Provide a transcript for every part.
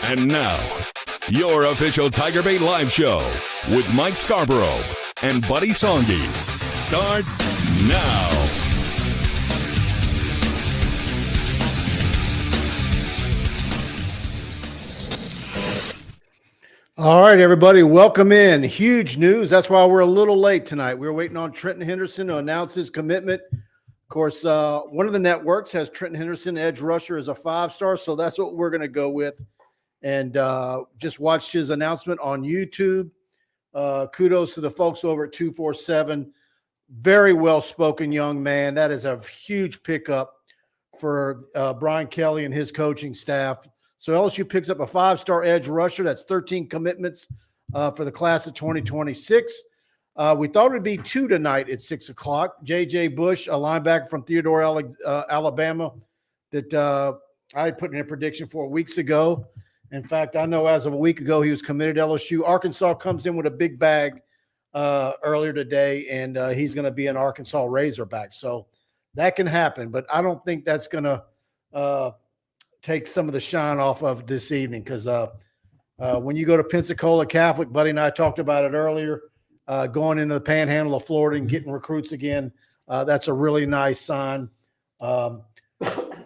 And now, your official TigerBait live show with Mike Scarborough and Buddy Songy starts now. All right, everybody, welcome in. Huge news. That's why we're a little late tonight. We were waiting on Trenton Henderson to announce his commitment. Of course, one of the networks has Trenton Henderson, edge rusher, as a 5-star, so that's what we're going to go with. And just watched his announcement on YouTube. Kudos to the folks over at 247. Very well-spoken young man. That is a huge pickup for Brian Kelly and his coaching staff. So LSU picks up a 5-star edge rusher. That's 13 commitments for the class of 2026. We thought it would be 2 tonight at 6 o'clock. J.J. Bush, a linebacker from Theodore, Alabama, that I had put in a prediction 4 weeks ago. In fact, I know as of a week ago he was committed to LSU. Arkansas comes in with a big bag earlier today, and he's going to be an Arkansas Razorback. So that can happen, but I don't think that's going to take some of the shine off of this evening, because when you go to Pensacola Catholic, Buddy and I talked about it earlier, going into the panhandle of Florida and getting recruits again, that's a really nice sign.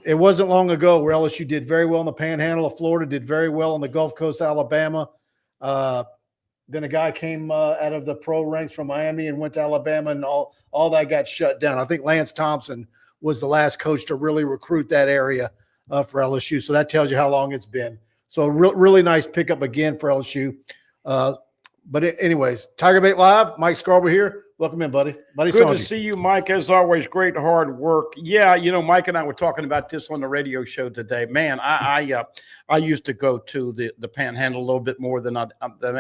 It wasn't long ago where LSU did very well in the panhandle of Florida, did very well on the Gulf Coast, Alabama. Then a guy came out of the pro ranks from Miami and went to Alabama, and all that got shut down. I think Lance Thompson was the last coach to really recruit that area for LSU. So that tells you how long it's been. So really nice pickup again for LSU. But anyways, TigerBait Live, Mike Scarborough here. Welcome in, buddy. Buddy Good Songy. to see you, Mike. As always, great hard work. Yeah, you know, Mike and I were talking about this on the radio show today. Man, I used to go to the Panhandle a little bit more than I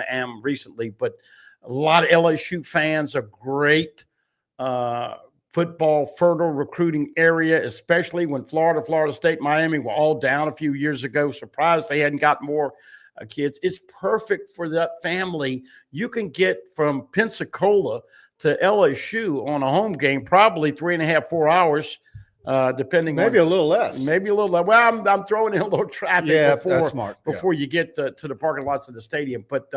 am recently, but a lot of LSU fans, a great football fertile recruiting area, especially when Florida State, Miami were all down a few years ago. Surprised they hadn't got more kids. It's perfect for that family. You can get from Pensacola to LSU on a home game, probably 3.5, 4 hours, depending maybe on, a little less. Maybe a little less. Well, I'm throwing in a little traffic before you get to the parking lots of the stadium. But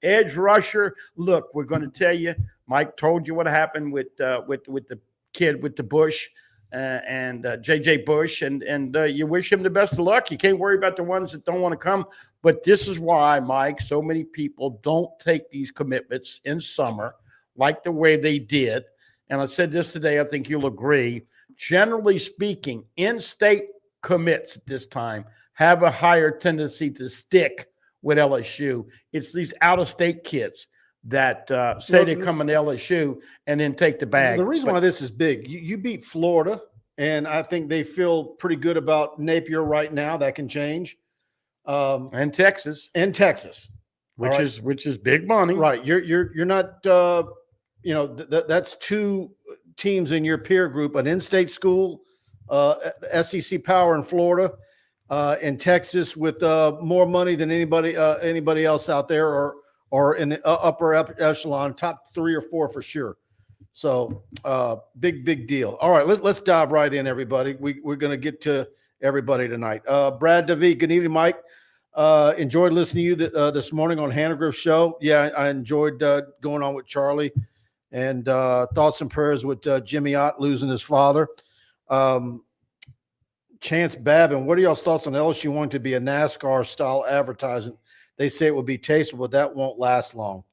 edge rusher, look, we're going to tell you. Mike told you what happened with the kid with the Bush and J.J. Bush, and you wish him the best of luck. You can't worry about the ones that don't want to come. But this is why, Mike, so many people don't take these commitments in summer like the way they did. And I said this today, I think you'll agree. Generally speaking, in-state commits at this time have a higher tendency to stick with LSU. It's these out-of-state kids that say they come into LSU and then take the bag. The reason why this is big, you beat Florida, and I think they feel pretty good about Napier right now. That can change. And Texas. Which is big money. Right. You're not that's two teams in your peer group, an in-state school, SEC power in Florida, and Texas with more money than anybody else out there, or in the upper echelon, top 3 or 4 for sure. So big deal. All right, let's dive right in, everybody. We're going to get to everybody tonight. Brad DeVee, good evening, Mike. Enjoyed listening to you this morning on Hannah Show. Yeah, I enjoyed going on with Charlie, and thoughts and prayers with Jimmy Ott losing his father. Chance Babin, what are y'all's thoughts on LSU wanting to be a NASCAR-style advertising? They say it would be tasteful, but that won't last long.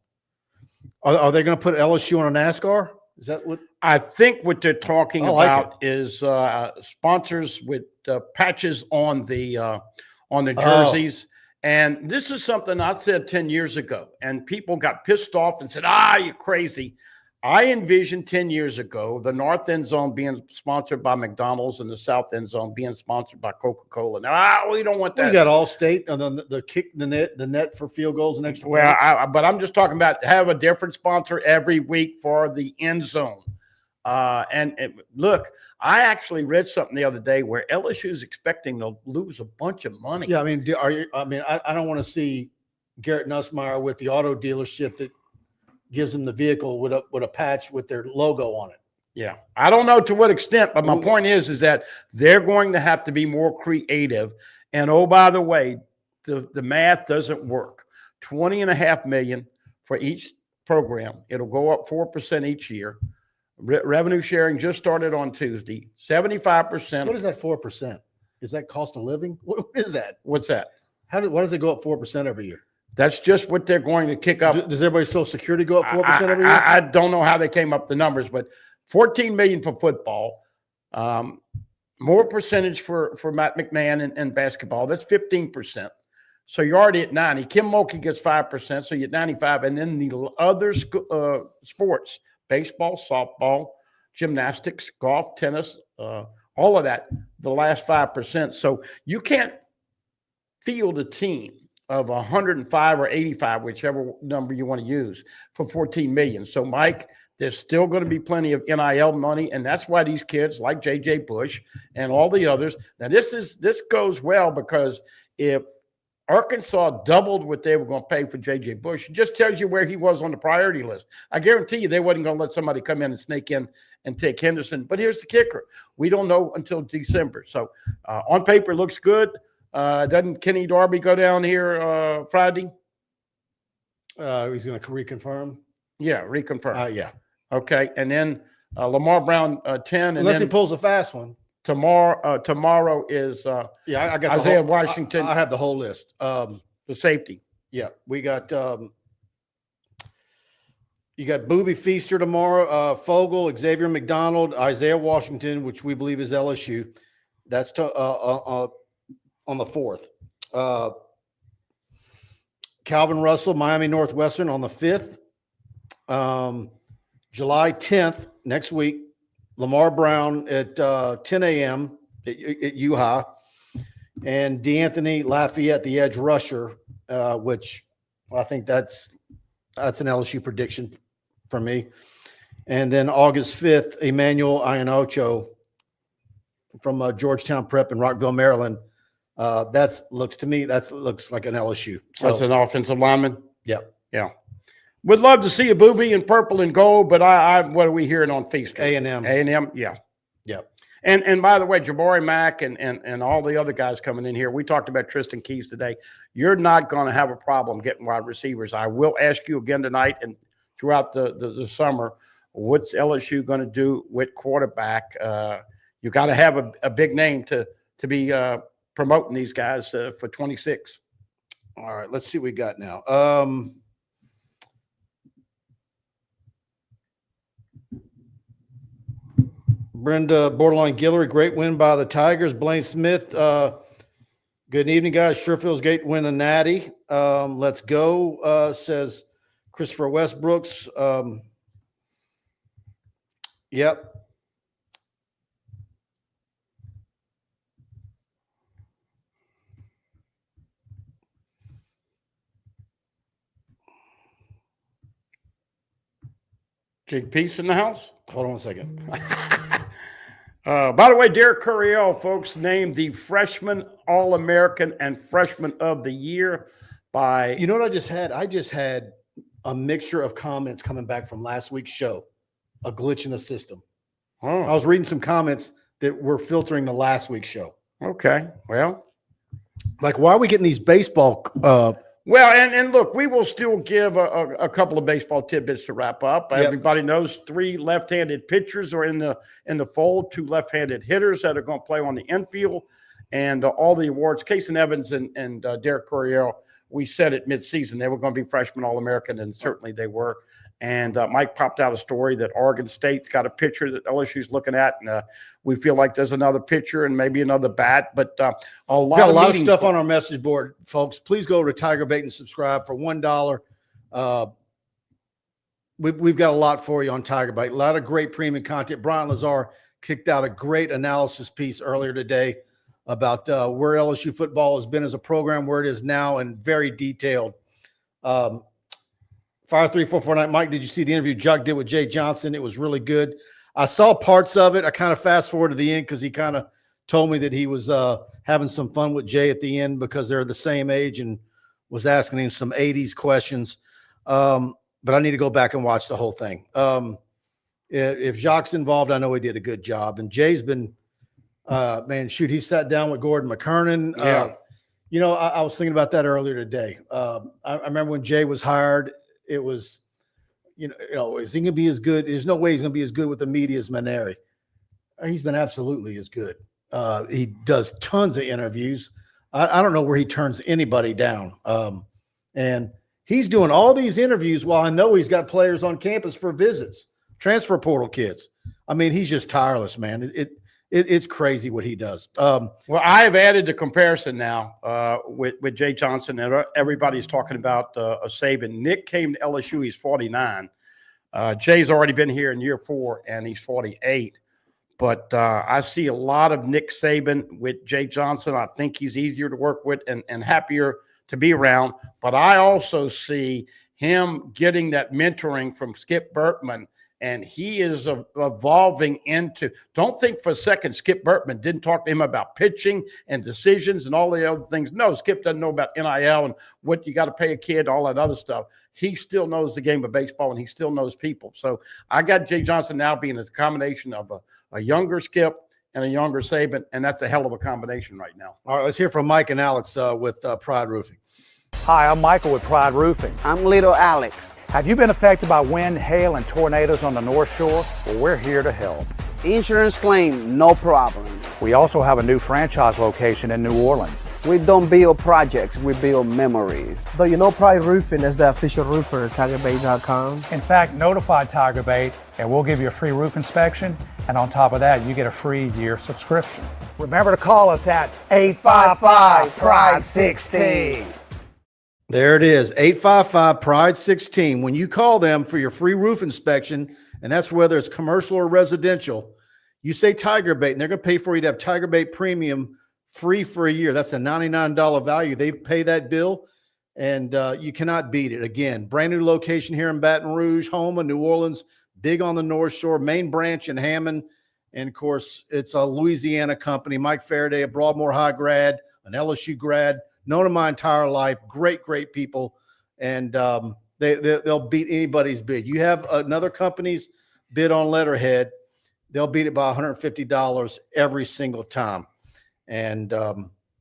Are they going to put LSU on a NASCAR? Is that what? I think what they're talking about is sponsors with patches on the jerseys. And this is something I said 10 years ago, and people got pissed off and said, you're crazy. I envisioned 10 years ago the north end zone being sponsored by McDonald's and the south end zone being sponsored by Coca-Cola. Now, we don't want that. We got Allstate and the kick, the net for field goals and extra points. But I'm just talking about have a different sponsor every week for the end zone. Look, I actually read something the other day where LSU is expecting to lose a bunch of money. Yeah, I mean, I don't want to see Garrett Nussmeier with the auto dealership that gives them the vehicle with a patch with their logo on it. Yeah, I don't know to what extent, but my point is that they're going to have to be more creative. And oh, by the way, the math doesn't work. $20.5 million for each program. It'll go up 4% each year. Revenue sharing just started on Tuesday. 75%. What is that 4%? Is that cost of living? What is that? What's that? Why does it go up 4% every year? That's just what they're going to kick up. Does everybody's Social Security go up 4% every year? I don't know how they came up the numbers, but $14 million for football. More percentage for Matt McMahon and basketball. That's 15%. So you're already at 90. Kim Mulkey gets 5%, so you're at 95. And then the other sports, baseball, softball, gymnastics, golf, tennis, all of that, the last 5%. So you can't field a team of 105 or 85, whichever number you want to use, for $14 million. So, Mike, there's still going to be plenty of NIL money, and that's why these kids like J.J. Bush and all the others. Now, this goes well because if Arkansas doubled what they were going to pay for J.J. Bush, it just tells you where he was on the priority list. I guarantee you they wasn't going to let somebody come in and snake in and take Henderson. But here's the kicker. We don't know until December. So, on paper, it looks good. Doesn't Kenny Darby go down here Friday? He's going to reconfirm. Yeah, reconfirm. Yeah. Okay, and then Lamar Brown 10. Unless he pulls a fast one. Tomorrow is I got Isaiah Washington. I have the whole list. The safety. Yeah, we got you got Boobie Feaster tomorrow, Fogel, Xavier McDonald, Isaiah Washington, which we believe is LSU. That's on the 4th. Calvin Russell, Miami Northwestern on the 5th. July 10th, next week, Lamar Brown at 10 a.m. at UHA. And DeAnthony Lafayette, the edge rusher, which I think that's an LSU prediction for me. And then August 5th, Emmanuel Iannocho from Georgetown Prep in Rockville, Maryland. That looks like an LSU. So, that's an offensive lineman. Yeah. Yeah. Would love to see a Boobie in purple and gold, but what are we hearing on Feaster? A&M. A&M, yeah. Yeah. And by the way, Jabari Mack and all the other guys coming in here, we talked about Tristan Keys today. You're not going to have a problem getting wide receivers. I will ask you again tonight and throughout the summer, what's LSU going to do with quarterback? You got to have a big name to be promoting these guys for 26. All right, let's see what we got now. Brenda Borderline Guillory, great win by the Tigers. Blaine Smith, good evening, guys. Sure feels great to win the Natty. Let's go, says Christopher Westbrooks. Yep. Jake Peace in the house? Hold on a second. By the way, Derek Curiel, folks, named the Freshman All-American and Freshman of the Year by... You know what I just had? I just had a mixture of comments coming back from last week's show, a glitch in the system. Oh. I was reading some comments that were filtering the last week's show. Okay, well. Like, why are we getting these baseball... Well, and look, we will still give a couple of baseball tidbits to wrap up. Yep. Everybody knows 3 left-handed pitchers are in the fold, 2 left-handed hitters that are going to play on the infield, and all the awards. Casey Evans and Derek Curiel, we said it midseason they were going to be freshman All-American, and certainly they were. And Mike popped out a story that Oregon State's got a pitcher that LSU's looking at, and we feel like there's another pitcher and maybe another bat. But a lot of stuff on our message board, folks. Please go to TigerBait and subscribe for $1. We've got a lot for you on TigerBait. A lot of great premium content. Brian Lazar kicked out a great analysis piece earlier today about where LSU football has been as a program, where it is now, and very detailed. Fire 3449. Mike, did you see the interview Chuck did with Jay Johnson? It was really good. I saw parts of it. I kind of fast forward to the end because he kind of told me that he was having some fun with Jay at the end because they're the same age, and was asking him some 80s questions. But I need to go back and watch the whole thing. If Jacques involved, I know he did a good job. And Jay's been, man, shoot, he sat down with Gordon McKernan. Yeah. You know, I was thinking about that earlier today. I remember when Jay was hired, it was, you know, is he going to be as good? There's no way he's going to be as good with the media as Maneri. He's been absolutely as good. He does tons of interviews. I don't know where he turns anybody down. And he's doing all these interviews while I know he's got players on campus for visits, transfer portal kids. I mean, he's just tireless, man. It's crazy what he does. Well, I have added the comparison now with Jay Johnson, and everybody's talking about a Saban. Nick came to LSU. He's 49. Jay's already been here in year 4, and he's 48. But I see a lot of Nick Saban with Jay Johnson. I think he's easier to work with and happier to be around. But I also see him getting that mentoring from Skip Bertman, and he is evolving into – don't think for a second Skip Bertman didn't talk to him about pitching and decisions and all the other things. No, Skip doesn't know about NIL and what you got to pay a kid, all that other stuff. He still knows the game of baseball, and he still knows people. So I got Jay Johnson now being a combination of a younger Skip and a younger Saban, and that's a hell of a combination right now. All right, let's hear from Mike and Alex with Pride Roofing. Hi, I'm Michael with Pride Roofing. I'm little Alex. Have you been affected by wind, hail, and tornadoes on the North Shore? Well, we're here to help. Insurance claim, no problem. We also have a new franchise location in New Orleans. We don't build projects, we build memories. Though you know Pride Roofing is the official roofer at TigerBait.com. In fact, notify TigerBait and we'll give you a free roof inspection. And on top of that, you get a free year subscription. Remember to call us at 855-PRIDE-16. There it is, 855-PRIDE-16. When you call them for your free roof inspection, and that's whether it's commercial or residential, you say TigerBait, and they're going to pay for you to have TigerBait Premium free for a year. That's a $99 value. They pay that bill, and you cannot beat it. Again, brand new location here in Baton Rouge, home of New Orleans, big on the North Shore, main branch in Hammond. And, of course, it's a Louisiana company. Mike Faraday, a Broadmoor High grad, an LSU grad, known him my entire life. Great, great people. And they'll beat anybody's bid. You have another company's bid on letterhead, they'll beat it by $150 every single time. And,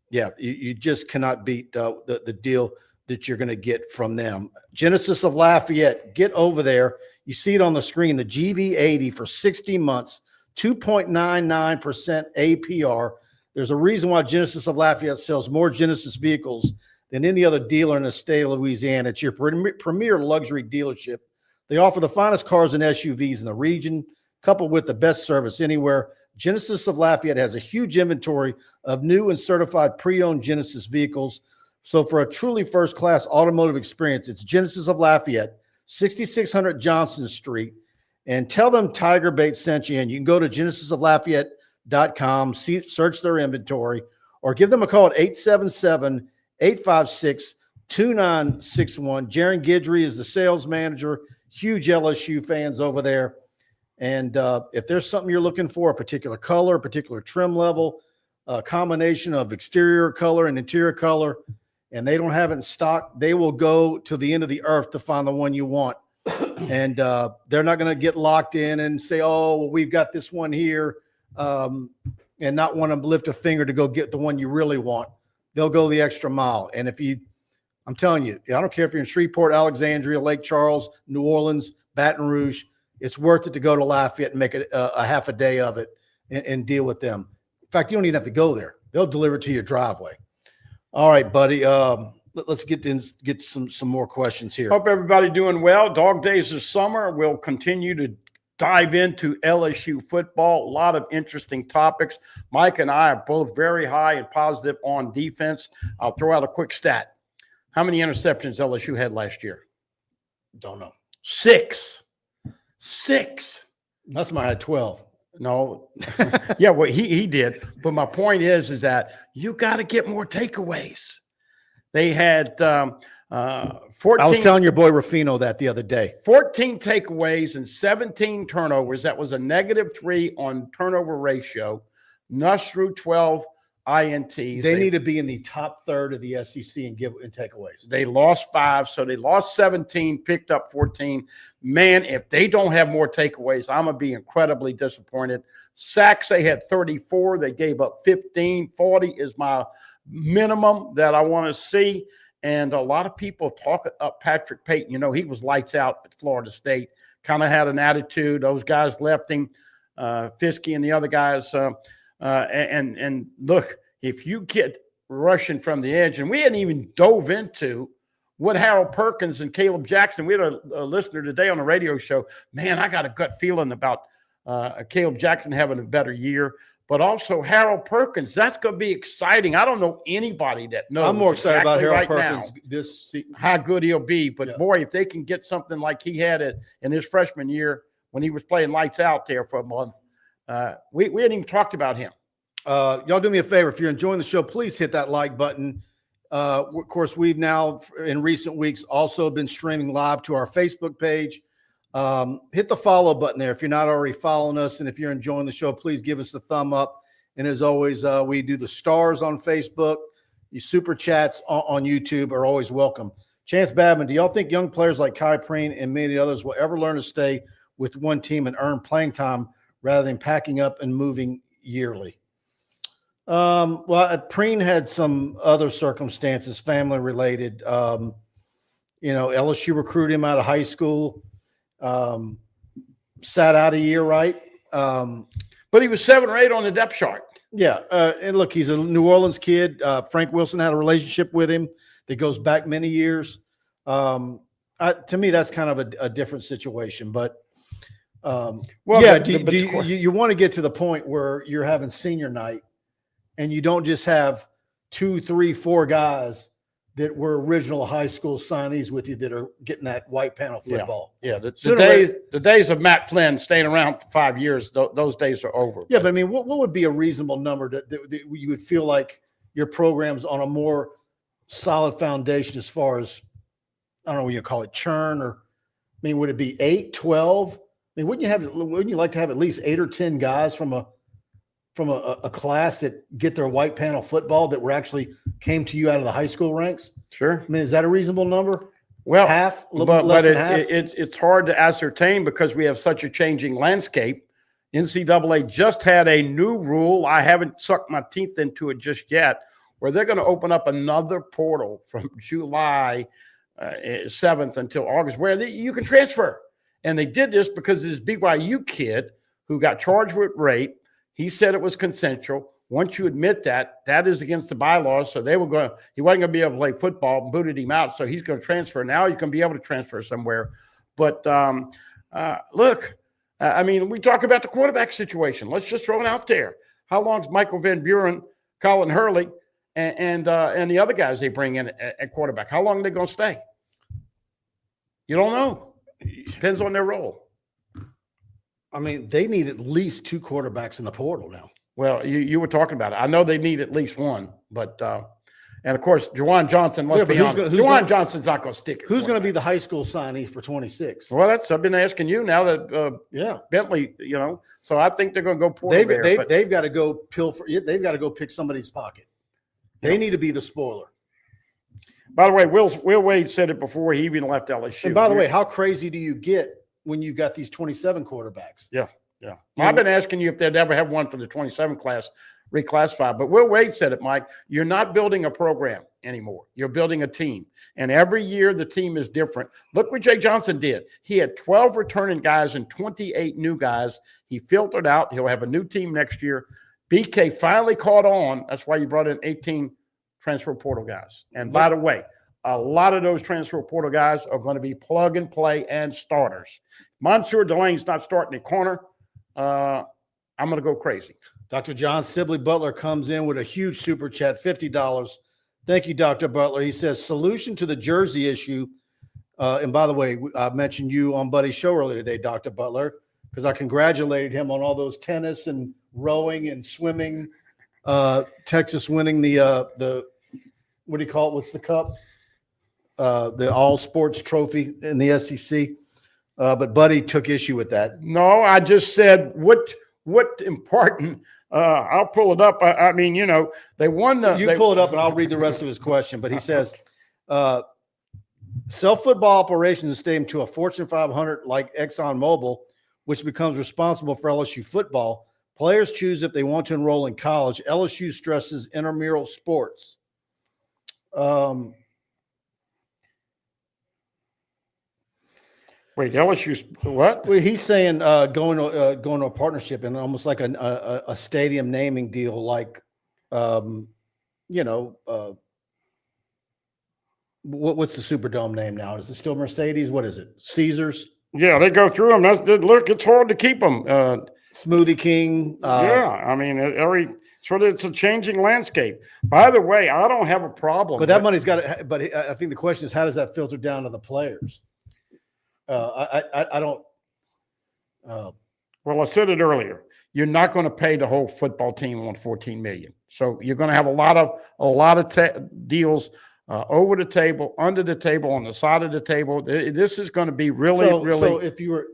you just cannot beat the deal that you're going to get from them. Genesis of Lafayette, get over there. You see it on the screen, the GV80 for 60 months, 2.99% APR. There's a reason why Genesis of Lafayette sells more Genesis vehicles than any other dealer in the state of Louisiana. It's your premier luxury dealership. They offer the finest cars and SUVs in the region, coupled with the best service anywhere. Genesis of Lafayette has a huge inventory of new and certified pre-owned Genesis vehicles. So for a truly first-class automotive experience, it's Genesis of Lafayette, 6600 Johnson Street, and tell them TigerBait sent you in. You can go to genesisoflafayette.com, search their inventory, or give them a call at 877-856-2961. Jaron Guidry is the sales manager, huge LSU fans over there. And if there's something you're looking for, a particular color, a particular trim level, a combination of exterior color and interior color, and they don't have it in stock, they will go to the end of the earth to find the one you want. And they're not going to get locked in and say, oh, well, we've got this one here, and not want to lift a finger to go get the one you really want. They'll go the extra mile. And I'm telling you, I don't care if you're in Shreveport, Alexandria, Lake Charles, New Orleans, Baton Rouge, it's worth it to go to Lafayette and make a half a day of it and deal with them. In fact, you don't even have to go there. They'll deliver it to your driveway. All right, buddy. Let's get some more questions here. Hope everybody doing well. Dog days of summer. We'll continue to dive into LSU football. A lot of interesting topics. Mike and I are both very high and positive on defense. I'll throw out a quick stat. How many interceptions LSU had last year? Don't know. 6. That's mine had 12. No. Yeah, well, he did. But my point is that you got to get more takeaways. They had 14. I was telling your boy Ruffino that the other day. 14 takeaways and 17 turnovers. That was a -3 on turnover ratio. Nuss threw 12 INTs. They need to be in the top third of the SEC and takeaways. They lost 5, so they lost 17, picked up 14. Man, if they don't have more takeaways, I'm going to be incredibly disappointed. Sacks, they had 34. They gave up 15. 40 is my minimum that I want to see. And a lot of people talk up Patrick Payton. You know, he was lights out at Florida State, kind of had an attitude. Those guys left him, Fiske and the other guys. And look, if you get rushing from the edge, and we hadn't even dove into what Harold Perkins and Caleb Jackson. We had a listener today on a radio show. Man, I got a gut feeling about Caleb Jackson having a better year. But also Harold Perkins, that's going to be exciting. I don't know anybody that knows. I'm more excited about Harold Perkins now this season. How good he'll be. But boy, if they can get something like he had in his freshman year when he was playing lights out there for a month, we hadn't even talked about him. Y'all do me a favor. If you're enjoying the show, please hit that like button. Of course, we've now in recent weeks also been streaming live to our Facebook page. Hit the follow button there if you're not already following us. And if you're enjoying the show, please give us a thumb up. And as always, we do the stars on Facebook. The super chats on YouTube are always welcome. Chance Babin, do y'all think young players like Kai Preen and many others will ever learn to stay with one team and earn playing time rather than packing up and moving yearly? Well, Preen had some other circumstances, family related. LSU recruited him out of high school. Sat out a year, right? But he was 7 or 8 on the depth chart. Yeah. And look, he's a New Orleans kid. Frank Wilson had a relationship with him that goes back many years. To me, that's kind of a different situation. But you want to get to the point where you're having senior night and you don't just have 2, 3, 4 guys that were original high school signees with you that are getting that white panel football. Yeah. The days of Matt Flynn staying around for 5 years, those days are over. Yeah, but I mean, what would be a reasonable number that you would feel like your program's on a more solid foundation as far as, I don't know what you call it, churn, or, I mean, would it be 8, 12? I mean, wouldn't you like to have at least 8 or 10 guys from a class that get their white panel football that were actually came to you out of the high school ranks? Sure. I mean, is that a reasonable number? Well, half, a little bit less than half. It's hard to ascertain because we have such a changing landscape. NCAA just had a new rule. I haven't sucked my teeth into it just yet, where they're going to open up another portal from July 7th until August, where you can transfer. And they did this because of this BYU kid who got charged with rape. He said it was consensual. Once you admit that, that is against the bylaws. So he wasn't going to be able to play football and booted him out. So he's going to transfer. Now he's going to be able to transfer somewhere. But look, I mean, we talk about the quarterback situation. Let's just throw it out there. How long is Michael Van Buren, Colin Hurley, and the other guys they bring in at quarterback? How long are they going to stay? You don't know. Depends on their role. I mean, they need at least 2 quarterbacks in the portal now. Well, you were talking about it. I know they need at least one, but and of course, Juwan Johnson. Let's be honest, Juwan Johnson's not going to stick. Who's going to be the high school signee for 26? Well, I've been asking you now that Bentley, So I think they're going to go portal they've got to go pilfer. They've got to go pick somebody's pocket. They need to be the spoiler. By the way, Will Wade said it before he even left LSU. And by the way, how crazy do you get when you've got these 27 quarterbacks? Yeah. I've been asking you if they'd ever have one for the 27 class reclassified. But Will Wade said it, Mike. You're not building a program anymore. You're building a team. And every year the team is different. Look what Jay Johnson did. He had 12 returning guys and 28 new guys. He filtered out. He'll have a new team next year. BK finally caught on. That's why you brought in 18 transfer portal guys. And by the way, a lot of those transfer portal guys are going to be plug and play and starters. Monsieur Delane's not starting at corner. I'm going to go crazy. Dr. John Sibley Butler comes in with a huge super chat, $50. Thank you, Dr. Butler. He says, solution to the jersey issue. And by the way, I mentioned you on Buddy's show earlier today, Dr. Butler, because I congratulated him on all those tennis and rowing and swimming. Texas winning the what do you call it? What's the cup? The all sports trophy in the SEC. But Buddy took issue with that. No, I just said what important. I'll pull it up. I mean, they won. Pull it up, and I'll read the rest of his question. But he says, sell football operations in the stadium to a Fortune 500 like ExxonMobil, which becomes responsible for LSU football. Players choose if they want to enroll in college. LSU stresses intramural sports. Wait, LSU's what? Well, he's saying going to a partnership and almost like a stadium naming deal, like what's the Superdome name now? Is it still Mercedes? What is it? Caesars? Yeah, they go through them. Look, it's hard to keep them. Smoothie King. I mean, it's a changing landscape. By the way, I don't have a problem. But that money's got to. But I think the question is, how does that filter down to the players? I don't. Well, I said it earlier. You're not going to pay the whole football team on $14 million. So you're going to have a lot of deals over the table, under the table, on the side of the table. This is going to be really. So if you were,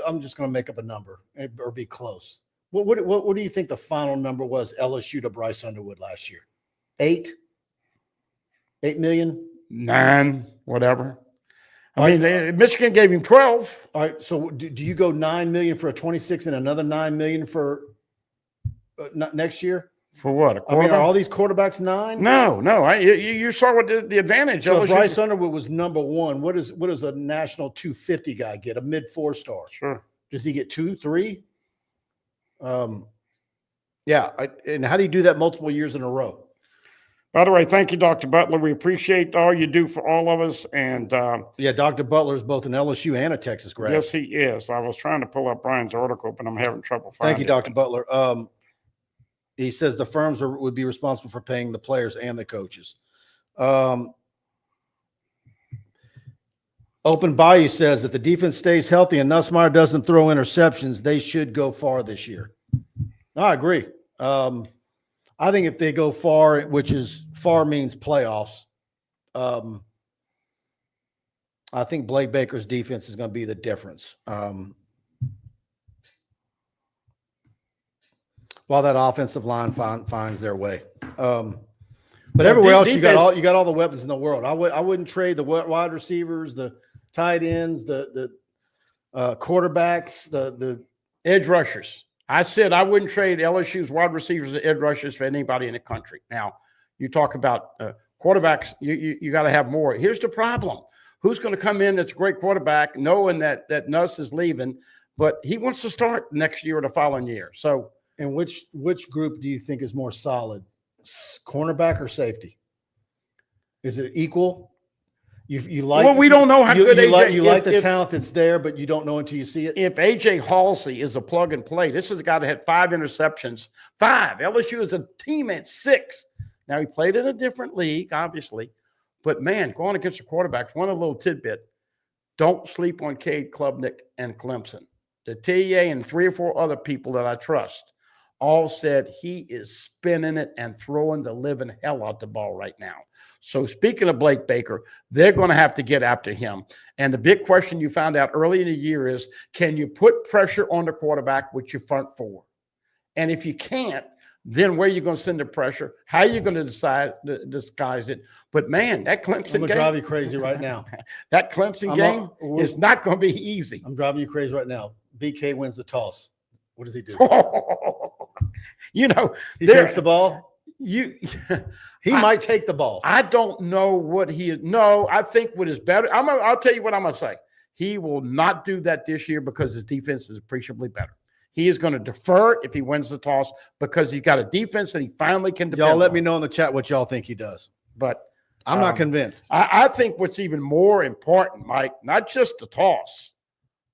I'm just going to make up a number or be close. What do you think the final number was? LSU to Bryce Underwood last year, 8 million, 9, whatever. I mean, Michigan gave him 12. All right. So do you go 9 million for a 26 and another 9 million for next year? For what? I mean, are all these quarterbacks 9? No. You saw what the advantage. So Bryce Underwood was number 1. What does a national 250 guy get? A mid 4-star? Sure. Does he get 2, 3? Yeah. And how do you do that multiple years in a row? By the way, thank you, Dr. Butler. We appreciate all you do for all of us. And yeah, Dr. Butler is both an LSU and a Texas grad. Yes, he is. I was trying to pull up Brian's article, but I'm having trouble finding it. Thank you, Dr. Butler. He says the firms would be responsible for paying the players and the coaches. Open Bayou says if the defense stays healthy and Nussmeier doesn't throw interceptions, they should go far this year. I agree. I think if they go far, which is far means playoffs, I think Blake Baker's defense is going to be the difference. While that offensive line finds their way. But everywhere else, you got all the weapons in the world. I wouldn't trade the wide receivers, the tight ends, the quarterbacks, the edge rushers. I said I wouldn't trade LSU's wide receivers and edge rushers for anybody in the country. Now, you talk about quarterbacks, you got to have more. Here's the problem. Who's going to come in that's a great quarterback, knowing that Nuss is leaving, but he wants to start next year or the following year. So, and which group do you think is more solid, cornerback or safety? Is it equal? You like? Well, we don't know how good AJ. You like the talent that's there, but you don't know until you see it. If AJ Halsey is a plug and play, this is a guy that had 5 interceptions. 5. LSU is a team at 6. Now he played in a different league, obviously, but man, going against the quarterbacks. One little tidbit: don't sleep on Cade Klubnik and Clemson. The TA and 3 or 4 other people that I trust all said he is spinning it and throwing the living hell out the ball right now. So speaking of Blake Baker, they're going to have to get after him. And the big question you found out early in the year is, can you put pressure on the quarterback with your front 4? And if you can't, then where are you going to send the pressure? How are you going to disguise it? But man, that Clemson game. I'm going to drive you crazy right now. That Clemson game is not going to be easy. I'm driving you crazy right now. BK wins the toss. What does he do? You know, he takes the ball. He might take the ball. I don't know what he is. No, I think what is better. I'll tell you what I'm going to say. He will not do that this year because his defense is appreciably better. He is going to defer if he wins the toss because he's got a defense that he finally can depend on. Y'all let me know in the chat what y'all think he does. But I'm not convinced. I think what's even more important, Mike, not just the toss,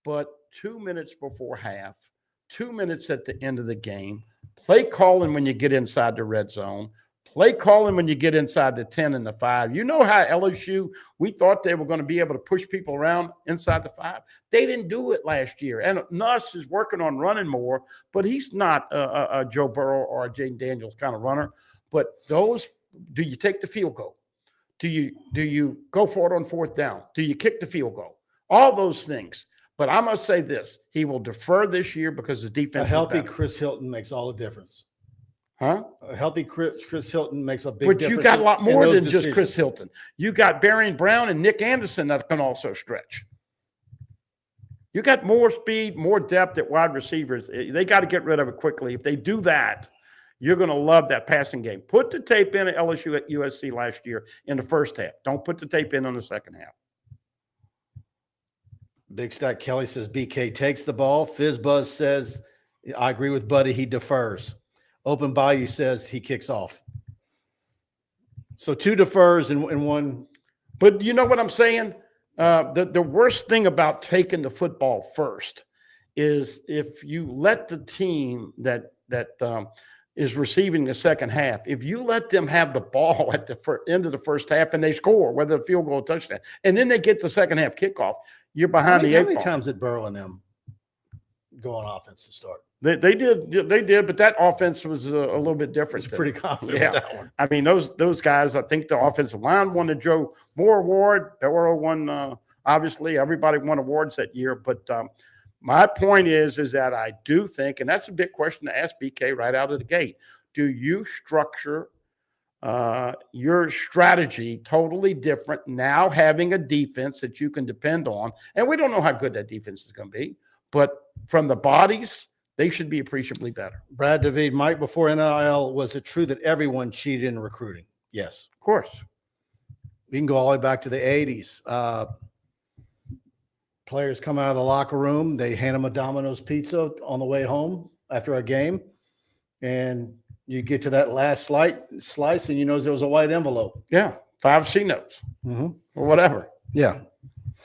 but 2 minutes before half, 2 minutes at the end of the game, play calling when you get inside the red zone, play calling when you get inside the 10 and the 5. You know how LSU, we thought they were going to be able to push people around inside the 5. They didn't do it last year. And Nuss is working on running more, but he's not a Joe Burrow or a Jaden Daniels kind of runner. But those, do you take the field goal? Do you go for it on 4th down? Do you kick the field goal? All those things. But I must say this, he will defer this year because his defense. A healthy Chris Hilton makes all the difference. Huh? A healthy Chris Hilton makes a big difference. But you got a lot more than just Chris Hilton. You got Barian Brown and Nick Anderson that can also stretch. You got more speed, more depth at wide receivers. They got to get rid of it quickly. If they do that, you're going to love that passing game. Put the tape in at LSU at USC last year in the first half. Don't put the tape in on the second half. Big Stack Kelly says BK takes the ball. Fizzbuzz says, I agree with Buddy. He defers. Open Bayou says he kicks off. So 2 defers and 1. But you know what I'm saying? The worst thing about taking the football first is if you let the team that is receiving the second half, if you let them have the ball at the end of the first half and they score, whether a field goal or touchdown, and then they get the second half kickoff, you're behind the 8 ball. How many times did Burrow and them go on offense to start? They did, but that offense was a little bit different. It's pretty confident with that one. I mean, those guys, I think the offensive line won the Joe Moore Award. Burrow won, obviously, everybody won awards that year. But my point is that I do think, and that's a big question to ask BK right out of the gate, do you structure your strategy totally different now having a defense that you can depend on? And we don't know how good that defense is going to be, but from the bodies, they should be appreciably better. Brad David, Mike, before NIL, was it true that everyone cheated in recruiting? Yes. Of course. We can go all the way back to the 80s. Players come out of the locker room. They hand them a Domino's pizza on the way home after a game. And you get to that last slice, and you know there was a white envelope. Yeah, 5 C notes or whatever. Yeah.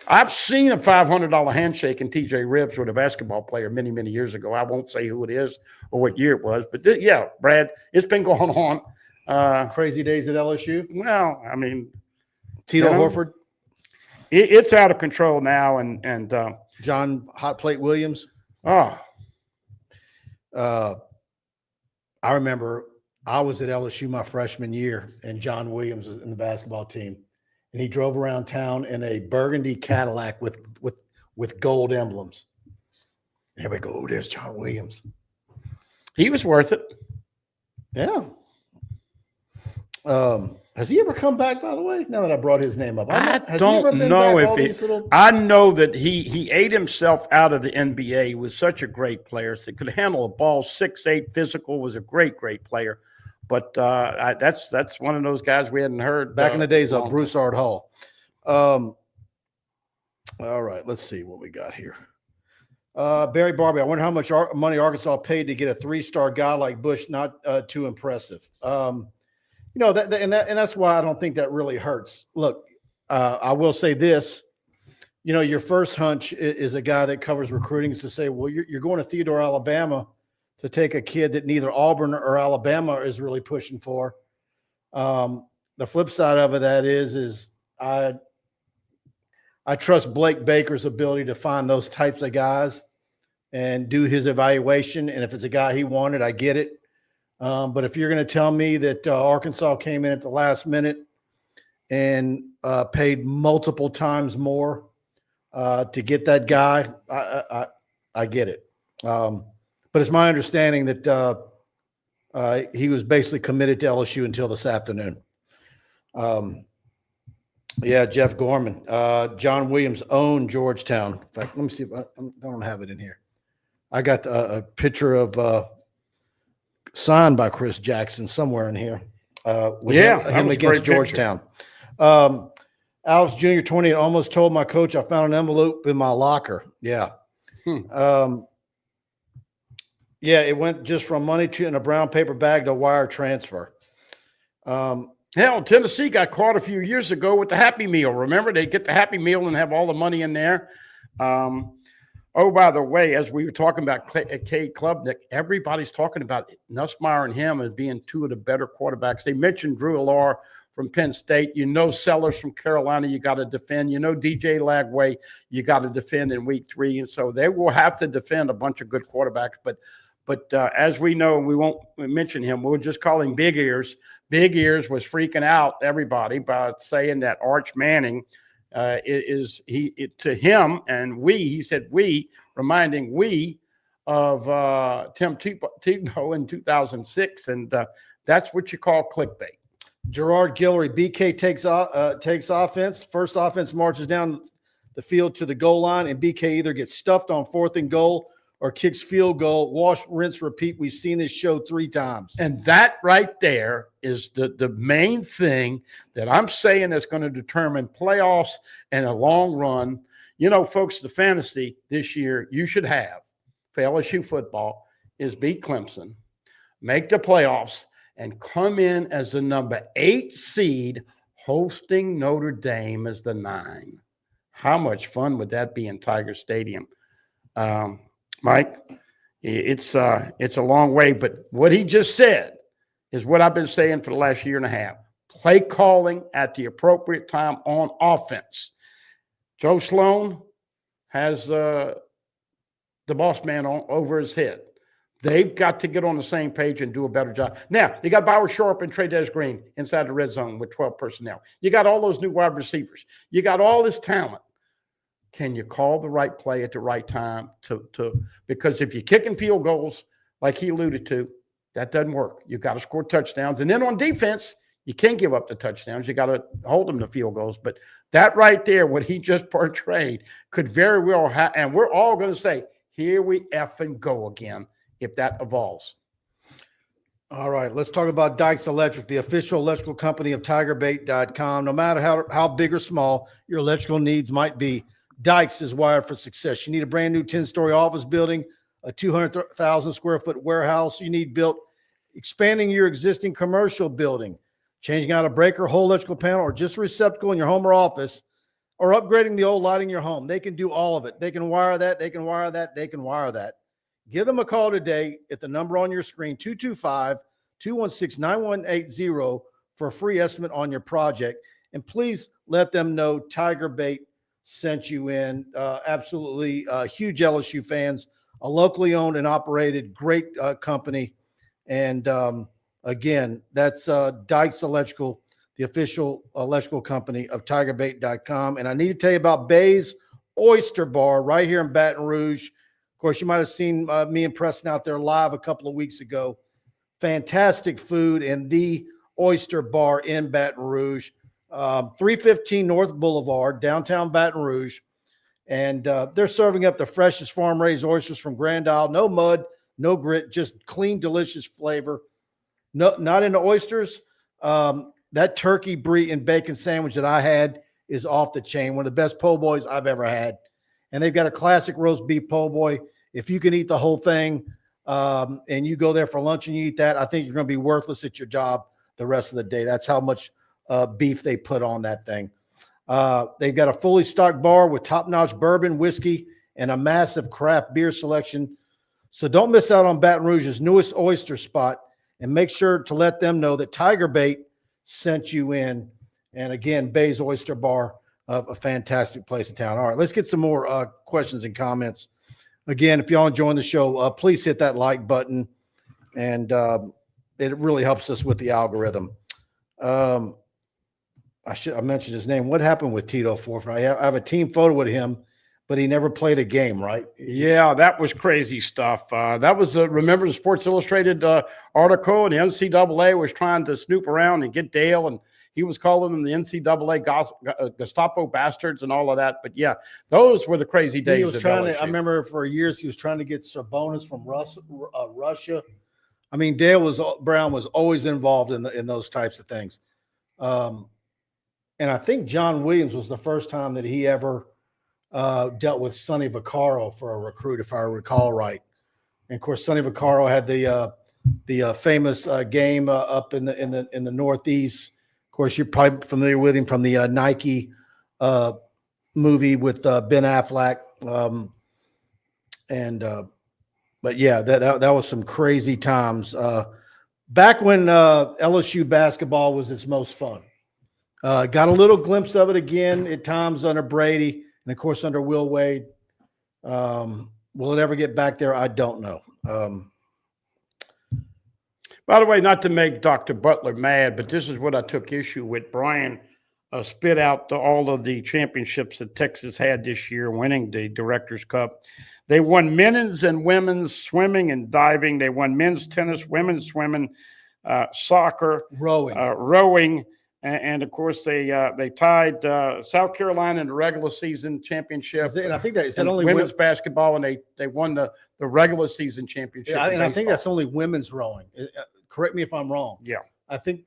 I've seen a $500 handshake in TJ Ribs with a basketball player many, many years ago. I won't say who it is or what year it was, but yeah, Brad, it's been going on. Crazy days at LSU. Well, I mean, Tito Horford. It's out of control now, and John Hot Plate Williams. I remember I was at LSU my freshman year, and John Williams was in the basketball team. And he drove around town in a burgundy Cadillac with gold emblems. And everybody go, oh, there's John Williams. He was worth it. Yeah. Has he ever come back, by the way? Now that I brought his name up. I don't know if he – I know that he ate himself out of the NBA. He was such a great player. So he could handle a ball, 6'8", physical, was a great, great player. But that's one of those guys we hadn't heard. Back in the days of Broussard Hall. All right, let's see what we got here. Barry Barbie, I wonder how much money Arkansas paid to get a 3-star guy like Bush. Not too impressive. You know, and that's why I don't think that really hurts. Look, I will say this. You know, your first hunch is a guy that covers recruiting is to say, well, you're going to Theodore, Alabama, to take a kid that neither Auburn or Alabama is really pushing for. The flip side of it, that is I trust Blake Baker's ability to find those types of guys and do his evaluation. And if it's a guy he wanted, I get it. But if you're going to tell me that Arkansas came in at the last minute and paid multiple times more to get that guy, I get it. But it's my understanding that he was basically committed to LSU until this afternoon. Yeah, Jeff Gorman. John Williams owned Georgetown. In fact, let me see if I don't have it in here. I got a picture of signed by Chris Jackson somewhere in here. Him against Georgetown. Alex Jr. 20 almost told my coach I found an envelope in my locker. Yeah. Yeah, it went just from money to in a brown paper bag to wire transfer. Hell, Tennessee got caught a few years ago with the Happy Meal. Remember, they get the Happy Meal and have all the money in there. Oh, by the way, as we were talking about Cade Klubnik, everybody's talking about Nussmeier and him as being 2 of the better quarterbacks. They mentioned Drew Allar from Penn State. You know Sellers from Carolina, you got to defend. You know DJ Lagway, you got to defend in week 3. And so they will have to defend a bunch of good quarterbacks. But as we know, we won't mention him. We'll just call him Big Ears. Big Ears was freaking out everybody by saying that Arch Manning to him and he said we, reminding we of Tim Tebow in 2006. And that's what you call clickbait. Gerard Guillory, BK takes offense. First offense marches down the field to the goal line, and BK either gets stuffed on 4th and goal or kicks field goal. Wash, rinse, repeat. We've seen this show 3 times. And that right there is the main thing that I'm saying is going to determine playoffs and a long run. You know, folks, the fantasy this year you should have for LSU football is beat Clemson, make the playoffs, and come in as the number 8 seed, hosting Notre Dame as the 9. How much fun would that be in Tiger Stadium? Mike, it's a long way, but what he just said is what I've been saying for the last year and a half. Play calling at the appropriate time on offense. Joe Sloan has the boss man over his head. They've got to get on the same page and do a better job. Now, you got Bauer Sharp and Trey Green inside the red zone with 12 personnel. You got all those new wide receivers. You got all this talent. Can you call the right play at the right time? Because if you're kicking field goals, like he alluded to, that doesn't work. You've got to score touchdowns. And then on defense, you can't give up the touchdowns. You got to hold them to field goals. But that right there, what he just portrayed, could very well happen. And we're all going to say, here we effing go again, if that evolves. All right, let's talk about Dykes Electric, the official electrical company of TigerBait.com. No matter how big or small your electrical needs might be, Dykes is wired for success. You need a brand new 10-story office building, a 200,000 square foot warehouse you need built, expanding your existing commercial building, changing out a breaker, whole electrical panel, or just a receptacle in your home or office, or upgrading the old lighting in your home. They can do all of it. They can wire that. They can wire that. They can wire that. Give them a call today at the number on your screen, 225-216-9180 for a free estimate on your project. And please let them know TigerBait sent you in. Absolutely huge LSU fans, a locally owned and operated great company. And again, that's Dykes Electrical, the official electrical company of TigerBait.com. And I need to tell you about Bay's Oyster Bar right here in Baton Rouge. Of course, you might have seen me and Preston out there live a couple of weeks ago. Fantastic food in the Oyster Bar in Baton Rouge, 315 North Boulevard, downtown Baton Rouge. And they're serving up the freshest farm-raised oysters from Grand Isle. No mud, no grit, just clean, delicious flavor. No, not into oysters. That turkey brie and bacon sandwich that I had is off the chain. One of the best po' boys I've ever had. And they've got a classic roast beef po' boy. If you can eat the whole thing and you go there for lunch and you eat that, I think you're going to be worthless at your job the rest of the day. That's how much beef they put on that thing. They've got a fully stocked bar with top-notch bourbon, whiskey, and a massive craft beer selection. So don't miss out on Baton Rouge's newest oyster spot, and make sure to let them know that TigerBait sent you in. And again, Bay's Oyster Bar, a fantastic place in town. All right, let's get some more questions and comments. Again, if y'all enjoying the show, please hit that like button, and it really helps us with the algorithm. I mentioned his name. What happened with Tito Forfeit? I have a team photo with him, but he never played a game, right? Yeah, that was crazy stuff. That was remember the Sports Illustrated article, and the NCAA was trying to snoop around and get Dale, and he was calling them the NCAA Gestapo bastards and all of that. But yeah, those were the crazy days. He was trying to, I remember for years he was trying to get Sabonis from Russia. I mean, Brown was always involved in those types of things. And I think John Williams was the first time that he ever dealt with Sonny Vaccaro for a recruit, if I recall right. And of course, Sonny Vaccaro had the famous game up in the Northeast. Of course, you're probably familiar with him from the Nike movie with Ben Affleck. But yeah, that was some crazy times. Back when LSU basketball was its most fun. Got a little glimpse of it again at times under Brady and, of course, under Will Wade. Will it ever get back there? I don't know. By the way, not to make Dr. Butler mad, but this is what I took issue with. Brian spit out all of the championships that Texas had this year, winning the Directors' Cup. They won men's and women's swimming and diving. They won men's tennis, women's swimming, soccer, rowing, And of course, they tied South Carolina in the regular season championship. And I think that is that only women's basketball, and they won the regular season championship. Yeah, and I think that's only women's rowing. Correct me if I'm wrong. Yeah, I think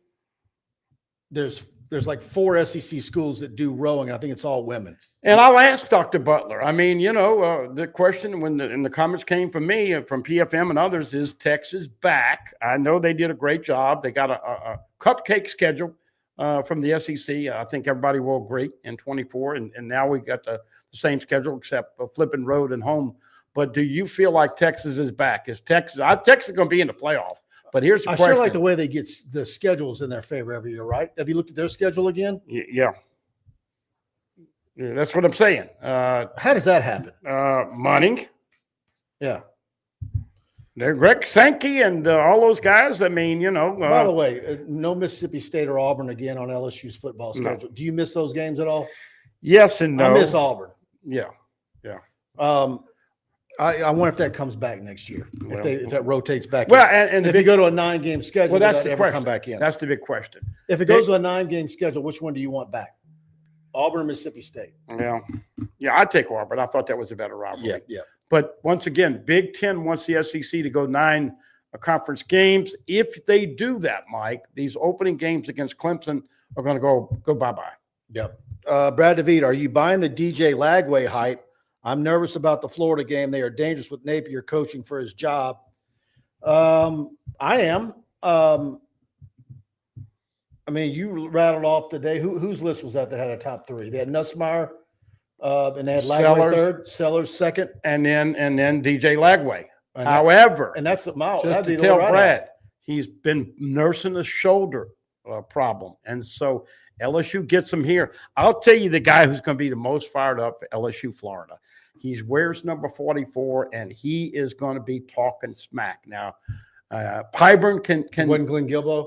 there's like 4 SEC schools that do rowing. I think it's all women. And I'll ask Dr. Butler. I mean, the question and the comments came from me, from PFM and others, is Texas back? I know they did a great job. They got a cupcake schedule from the SEC. I think everybody will agree in 24. And now we got the same schedule except flipping road and home. But do you feel like Texas is back? Is Texas going to be in the playoff? But here's the question. I sure like the way they get the schedules in their favor every year, right? Have you looked at their schedule again? Yeah. That's what I'm saying. How does that happen? Money. Yeah. They're Greg Sankey and all those guys. I mean, by the way, no Mississippi State or Auburn again on LSU's football schedule. No. Do you miss those games at all? Yes and no. I miss Auburn. Yeah. I wonder if that comes back next year. If that rotates back. Well, in. And if you go to a 9-game schedule, well, that's the question. Come back in? That's the big question. If it goes to a 9-game schedule, which one do you want back? Auburn or Mississippi State? Yeah, I'd take Auburn. I thought that was a better rivalry. Yeah. But once again, Big Ten wants the SEC to go 9 conference games. If they do that, Mike, these opening games against Clemson are going to go bye-bye. Yep. Brad DeVete, are you buying the DJ Lagway hype? I'm nervous about the Florida game. They are dangerous with Napier coaching for his job. I am. I mean, you rattled off today. Whose list was that had a top 3? They had Nussmeier, and they had Lagway third, Sellers second, and then DJ Lagway. However, and that's just to tell Brad, he's been nursing a shoulder problem, and so LSU gets him here. I'll tell you the guy who's going to be the most fired up for LSU Florida. He wears number 44, and he is going to be talking smack now. Pyburn can wasn't Glenn Gilbo.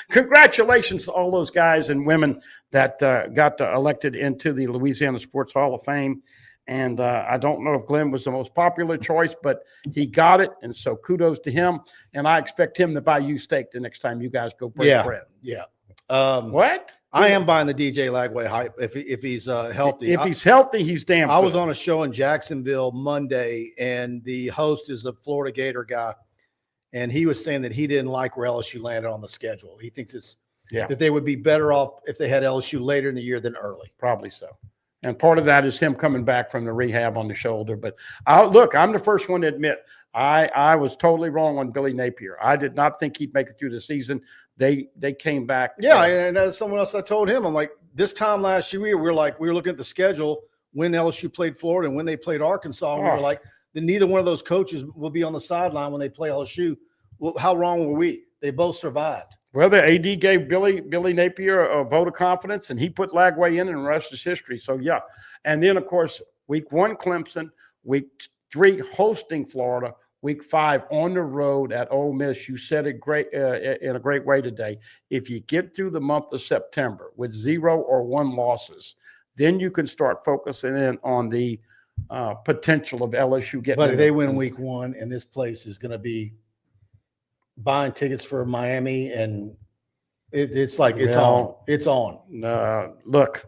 Congratulations to all those guys and women that got elected into the Louisiana Sports Hall of Fame. And I don't know if Glenn was the most popular choice, but he got it. And so kudos to him. And I expect him to buy you steak the next time you guys go break bread. Yeah. What? I am buying the DJ Lagway hype if he's healthy. If he's healthy, he's damn good. I was on a show in Jacksonville Monday, and the host is a Florida Gator guy. And he was saying that he didn't like where LSU landed on the schedule. He thinks that they would be better off if they had LSU later in the year than early. Probably so. And part of that is him coming back from the rehab on the shoulder. But look, I'm the first one to admit I was totally wrong on Billy Napier. I did not think he'd make it through the season. They came back. Yeah, and as someone else I told him, I'm like, this time last year we were looking at the schedule when LSU played Florida and when they played Arkansas. And we were like, then neither one of those coaches will be on the sideline when they play LSU. Well, how wrong were we? They both survived. Well, the AD gave Billy Napier a vote of confidence, and he put Lagway in, and the rest is history. So, yeah. And then, of course, week 1, Clemson, week 3, hosting Florida, week 5 on the road at Ole Miss. You said it great in a great way today. If you get through the month of September with 0 or 1 losses, then you can start focusing in on the potential of LSU getting. But if they win week 1, and this place is going to be buying tickets for Miami, and it's on. It's on. Look,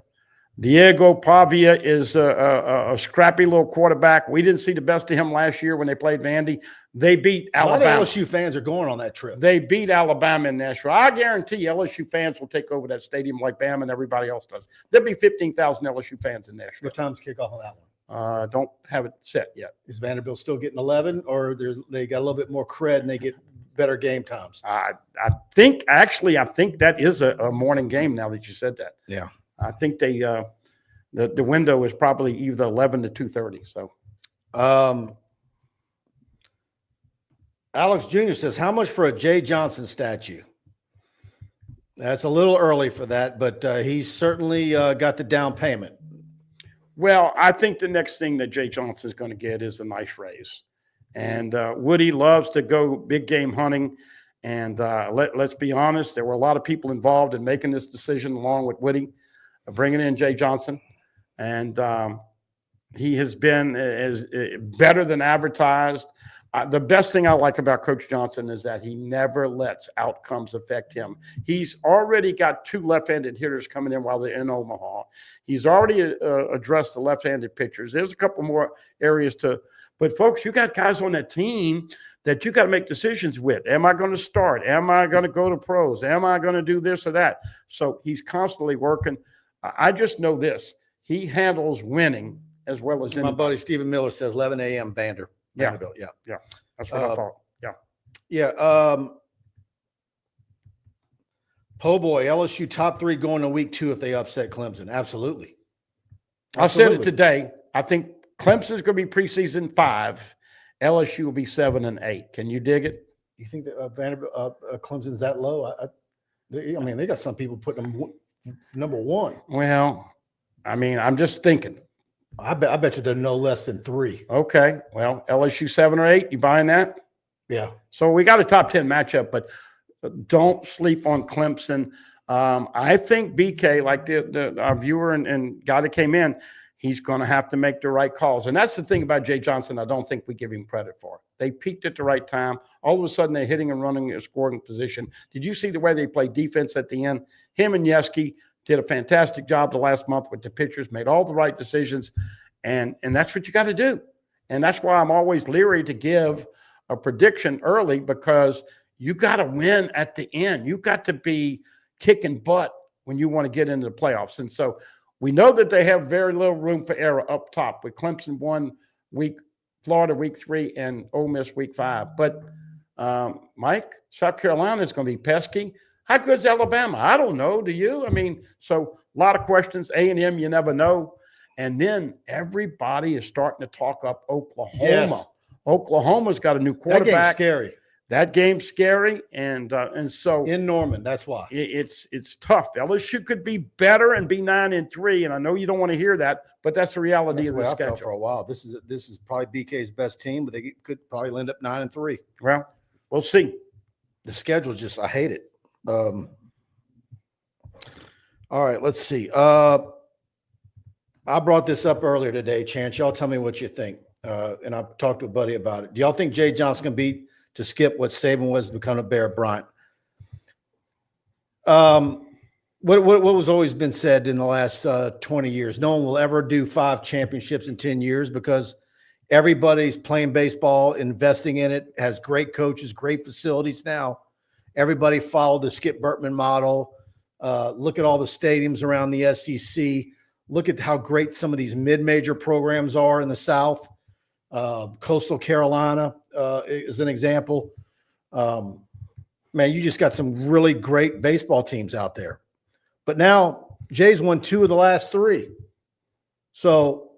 Diego Pavia is a scrappy little quarterback. We didn't see the best of him last year when they played Vandy. They beat Alabama. A lot of LSU fans are going on that trip. They beat Alabama in Nashville. I guarantee LSU fans will take over that stadium like Bama and everybody else does. There'll be 15,000 LSU fans in Nashville. What time's kickoff on that one? Don't have it set yet. Is Vanderbilt still getting 11, or they got a little bit more cred and they get better game times? I think that is a morning game now that you said that. Yeah. I think they the window is probably either 11 to 2:30. So Alex Jr. says, how much for a Jay Johnson statue? That's a little early for that, but he's certainly got the down payment. Well, I think the next thing that Jay Johnson is going to get is a nice raise. And Woody loves to go big game hunting. And let's be honest, there were a lot of people involved in making this decision along with Woody, bringing in Jay Johnson. And he has been better than advertised. The best thing I like about Coach Johnson is that he never lets outcomes affect him. He's already got 2 left-handed hitters coming in while they're in Omaha. He's already addressed the left-handed pitchers. There's a couple more areas but folks, you got guys on that team that you got to make decisions with. Am I going to start? Am I going to go to pros? Am I going to do this or that? So he's constantly working. I just know this. He handles winning as well as anybody. My buddy Stephen Miller says 11 a.m. Vanderbilt. Yeah. That's what I thought. Po' boy, LSU top 3 going to week 2 if they upset Clemson. Absolutely. I said it today. I think Clemson's going to be preseason 5. LSU will be 7 and 8. Can you dig it? You think that Vanderbilt, Clemson's that low? I mean, they got some people putting them number 1. Well, I mean, I'm just thinking. I bet you they're no less than 3. Okay. Well, LSU 7 or 8. You buying that? Yeah. So we got a top 10 matchup, but don't sleep on Clemson. I think BK, like our viewer and guy that came in, he's going to have to make the right calls. And that's the thing about Jay Johnson I don't think we give him credit for. They peaked at the right time. All of a sudden, they're hitting and running a scoring position. Did you see the way they played defense at the end? Him and Yeski did a fantastic job the last month with the pitchers, made all the right decisions, and that's what you got to do. And that's why I'm always leery to give a prediction early, because you got to win at the end. You got to be kicking butt when you want to get into the playoffs. And so we know that they have very little room for error up top with Clemson 1 week, Florida week 3, and Ole Miss week 5. But, Mike, South Carolina is going to be pesky. How good is Alabama? I don't know. Do you? I mean, so a lot of questions. A&M, you never know. And then everybody is starting to talk up Oklahoma. Yes. Oklahoma's got a new quarterback. That game's scary. That game's scary, and so in Norman, that's why it's tough. LSU could be better and be 9-3, and I know you don't want to hear that, but that's the reality of the schedule. I felt for a while. This is probably BK's best team, but they could probably end up 9-3. Well, we'll see. The schedule I hate it. All right, let's see. I brought this up earlier today, Chance. Y'all tell me what you think, and I talked to a buddy about it. Do y'all think Jay Johnson can beat to skip what Saban was to become a Bear Bryant? What was always been said in the last 20 years, no one will ever do 5 championships in 10 years because everybody's playing baseball, investing in it, has great coaches, great facilities now. Everybody followed the Skip Bertman model. Look at all the stadiums around the SEC. Look at how great some of these mid-major programs are in the South. Coastal Carolina is an example. Man, you just got some really great baseball teams out there. But now Jay's won 2 of the last 3. So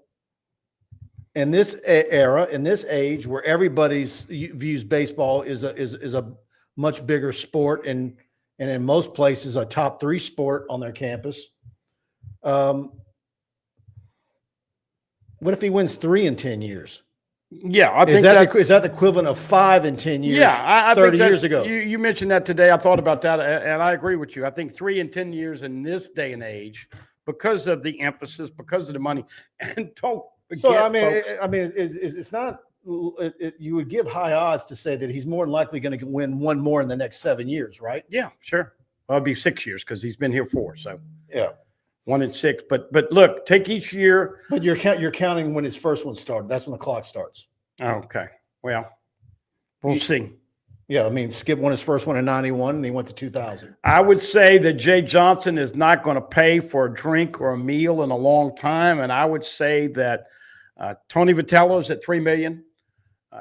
in this era, in this age where everybody views baseball is a much bigger sport and in most places a top 3 sport on their campus. What if he wins 3 in 10 years? Yeah, I think is that the equivalent of 5 in 10 years? Yeah, I 30 think years ago. You mentioned that today. I thought about that, and I agree with you. I think 3 in 10 years in this day and age, because of the emphasis, because of the money, and don't forget. So I mean, folks, it's not. You would give high odds to say that he's more than likely going to win 1 more in the next 7 years, right? Yeah, sure. Well, it'd be 6 years because he's been here 4. So yeah. 1 and 6, but look, take each year. But you're counting when his first one started. That's when the clock starts. Okay. Well, we'll see. Yeah, I mean, Skip won his first one in 91, and he went to 2000. I would say that Jay Johnson is not going to pay for a drink or a meal in a long time, and I would say that Tony Vitello's at $3 million.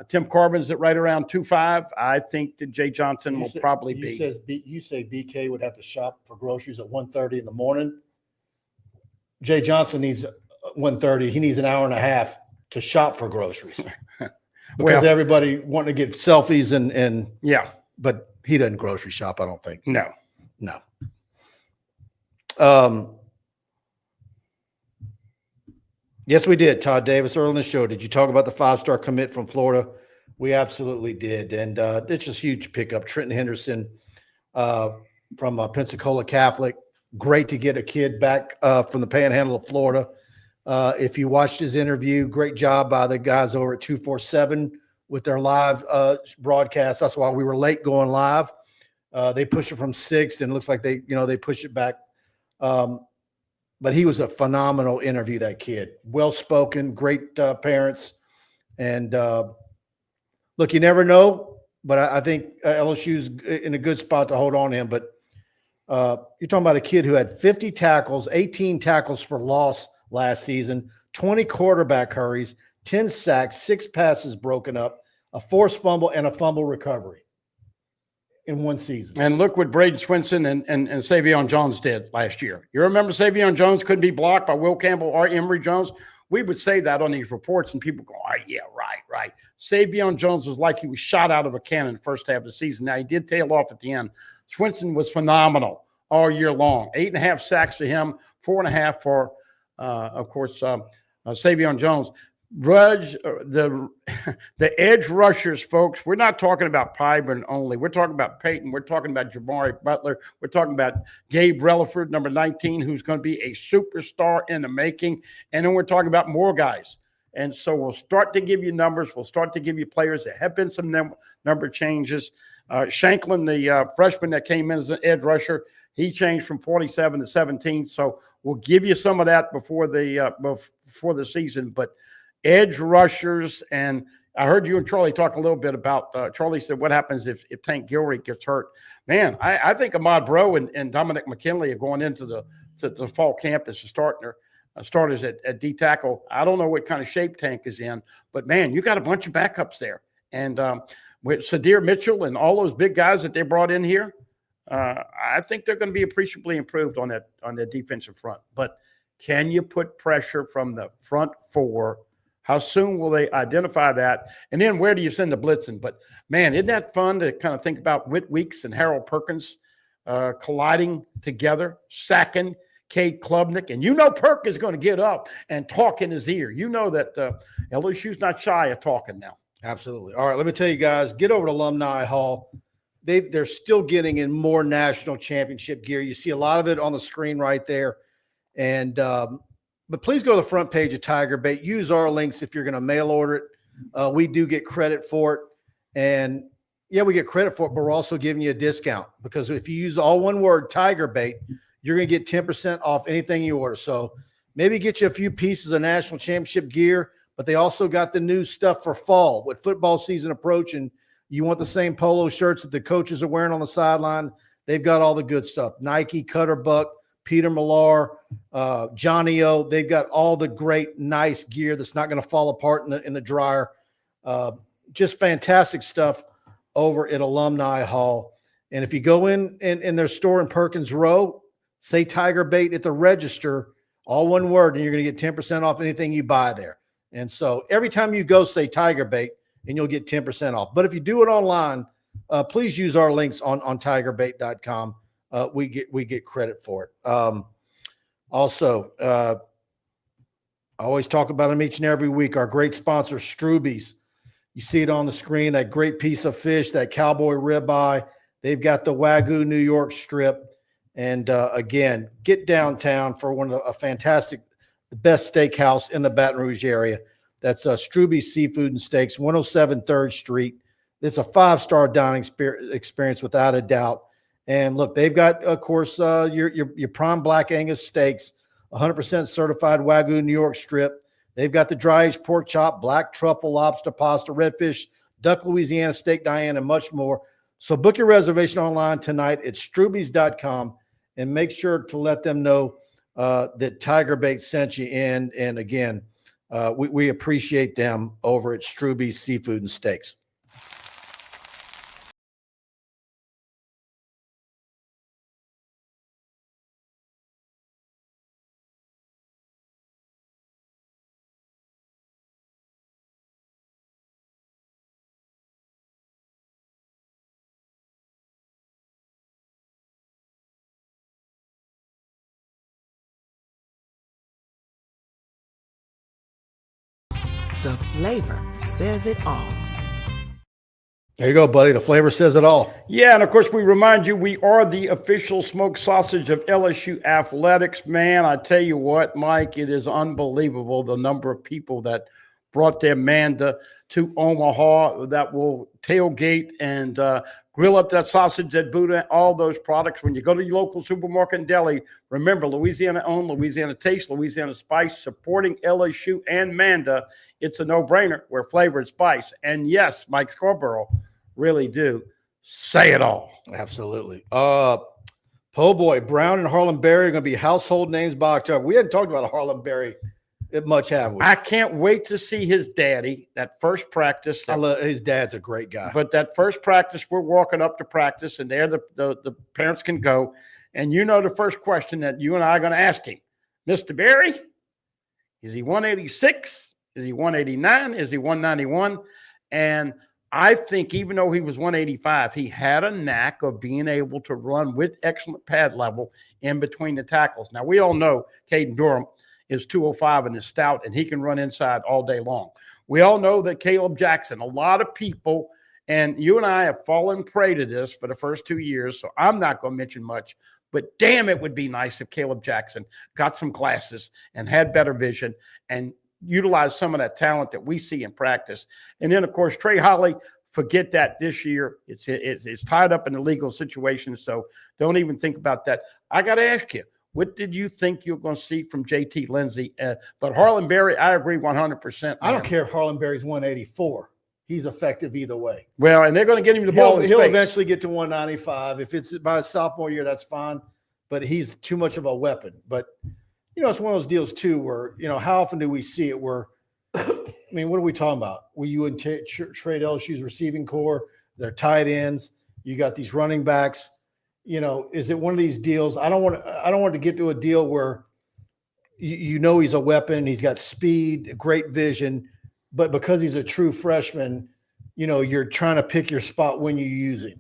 Tim Corbin's at right around 2.5. I think that Jay Johnson will probably be. You say BK would have to shop for groceries at 1:30 in the morning. Jay Johnson needs 1:30. He needs an hour and a half to shop for groceries because everybody wanting to get selfies and yeah, but he doesn't grocery shop. I don't think. No. Yes, we did. Todd Davis early in the show. Did you talk about the 5-star commit from Florida? We absolutely did. And it's just a huge pickup. Trenton Henderson from Pensacola Catholic. Great to get a kid back from the panhandle of Florida. If you watched his interview, great job by the guys over at 247 with their live broadcast. That's why we were late going live. They pushed it from 6, and it looks like they pushed it back. But he was a phenomenal interview, that kid. Well-spoken, great parents. And look, you never know, but I think LSU's in a good spot to hold on to him. But you're talking about a kid who had 50 tackles, 18 tackles for loss last season, 20 quarterback hurries, 10 sacks, 6 passes broken up, a forced fumble, and a fumble recovery in one season. And look what Braden Swinson and Savion Jones did last year. You remember Savion Jones couldn't be blocked by Will Campbell or Emory Jones? We would say that on these reports, and people go, oh, yeah, right. Savion Jones was like he was shot out of a cannon the first half of the season. Now, he did tail off at the end. Swinson was phenomenal all year long. 8.5 sacks to him, 4.5 for, of course, Savion Jones. Rouge, the edge rushers, folks, we're not talking about Pyburn only. We're talking about Peyton. We're talking about Jabari Butler. We're talking about Gabe Relaford, number 19, who's going to be a superstar in the making. And then we're talking about more guys. And so we'll start to give you numbers. We'll start to give you players. There have been some number changes. Shanklin, the freshman that came in as an edge rusher, he changed from 47 to 17. So we'll give you some of that before the season. But edge rushers, and I heard you and Charlie talk a little bit about Charlie said, what happens if Tank Gilreath gets hurt? Man, I think Ahmad Bro and Dominic McKinley are going into the fall camp as starters at D tackle. I don't know what kind of shape Tank is in, but man, you got a bunch of backups there. And with Sadir Mitchell and all those big guys that they brought in here, I think they're going to be appreciably improved on that defensive front. But can you put pressure from the front four? How soon will they identify that? And then where do you send the blitzing? But, man, isn't that fun to kind of think about Whit Weeks and Harold Perkins colliding together, sacking Cade Klubnik? And you know Perk is going to get up and talk in his ear. You know that LSU's not shy of talking now. Absolutely. All right, let me tell you guys, get over to Alumni Hall. They're still getting in more national championship gear. You see a lot of it on the screen right there. And but please go to the front page of TigerBait. Use our links if you're going to mail order it. We do get credit for it. And, yeah, we get credit for it, but we're also giving you a discount because if you use all one word, TigerBait, you're going to get 10% off anything you order. So maybe get you a few pieces of national championship gear, but they also got the new stuff for fall. With football season approaching, you want the same polo shirts that the coaches are wearing on the sideline. They've got all the good stuff. Nike, Cutterbuck, Peter Millar, Johnny O. They've got all the great, nice gear that's not going to fall apart in the dryer. Just fantastic stuff over at Alumni Hall. And if you go in their store in Perkins Row, say TigerBait at the register, all one word, and you're going to get 10% off anything you buy there. And so every time you go, say TigerBait, and you'll get 10% off. But if you do it online, please use our links on TigerBait.com. We get credit for it. Also, I always talk about them each and every week. Our great sponsor, Struby's. You see it on the screen, that great piece of fish, that cowboy ribeye. They've got the Wagyu New York strip. And again, get downtown for one of the best steakhouse in the Baton Rouge area. That's Struby's Seafood and Steaks, 107 3rd Street. It's a 5-star dining experience without a doubt. And look, they've got, of course, your prime Black Angus steaks, 100% certified Wagyu New York strip. They've got the dry aged pork chop, black truffle, lobster pasta, redfish, duck Louisiana steak, Diane, and much more. So book your reservation online tonight at strubys.com and make sure to let them know that TigerBait sent you in. And again, we appreciate them over at Struby's Seafood and Steaks. The flavor says it all. There you go, buddy. The flavor says it all. Yeah, and of course, we remind you, we are the official smoked sausage of LSU Athletics. Man, I tell you what, Mike, it is unbelievable the number of people that brought their Manda to Omaha that will tailgate and grill up that sausage at Buddha, all those products. When you go to your local supermarket and deli, remember, Louisiana-owned, Louisiana Taste, Louisiana Spice, supporting LSU and Manda. It's a no-brainer. We're flavored spice. And yes, Mike Scarborough, really do say it all. Absolutely. Po' boy, Brown and Harlan Berry are going to be household names by October. We hadn't talked about Harlan Berry much, have we? I can't wait to see his daddy, that first practice. His dad's a great guy. But that first practice, we're walking up to practice, and there the parents can go. And you know the first question that you and I are going to ask him, Mr. Berry, is he 186? Is he 189? Is he 191? And I think even though he was 185, he had a knack of being able to run with excellent pad level in between the tackles. Now, we all know Caden Durham is 205 and is stout, and he can run inside all day long. We all know that Caleb Jackson, a lot of people, and you and I have fallen prey to this for the first 2 years, so I'm not going to mention much, but damn, it would be nice if Caleb Jackson got some glasses and had better vision and utilize some of that talent that we see in practice. And then, of course, Trey Holly, forget that this year. It's tied up in a legal situation, so don't even think about that. I got to ask you, what did you think you're going to see from JT Lindsay? But Harlan Berry, I agree 100%. Man. I don't care if Harlan Berry's 184. He's effective either way. Well, and they're going to get him the ball in He'll space. eventually get to 195. If it's by his sophomore year, that's fine. But he's too much of a weapon. But, it's one of those deals, too, where, how often do we see it where, I mean, what are we talking about? Will you trade LSU's receiving core, their tight ends? You got these running backs. Is it one of these deals? I don't want to get to a deal where he's a weapon, he's got speed, great vision, but because he's a true freshman, you're trying to pick your spot when you use him.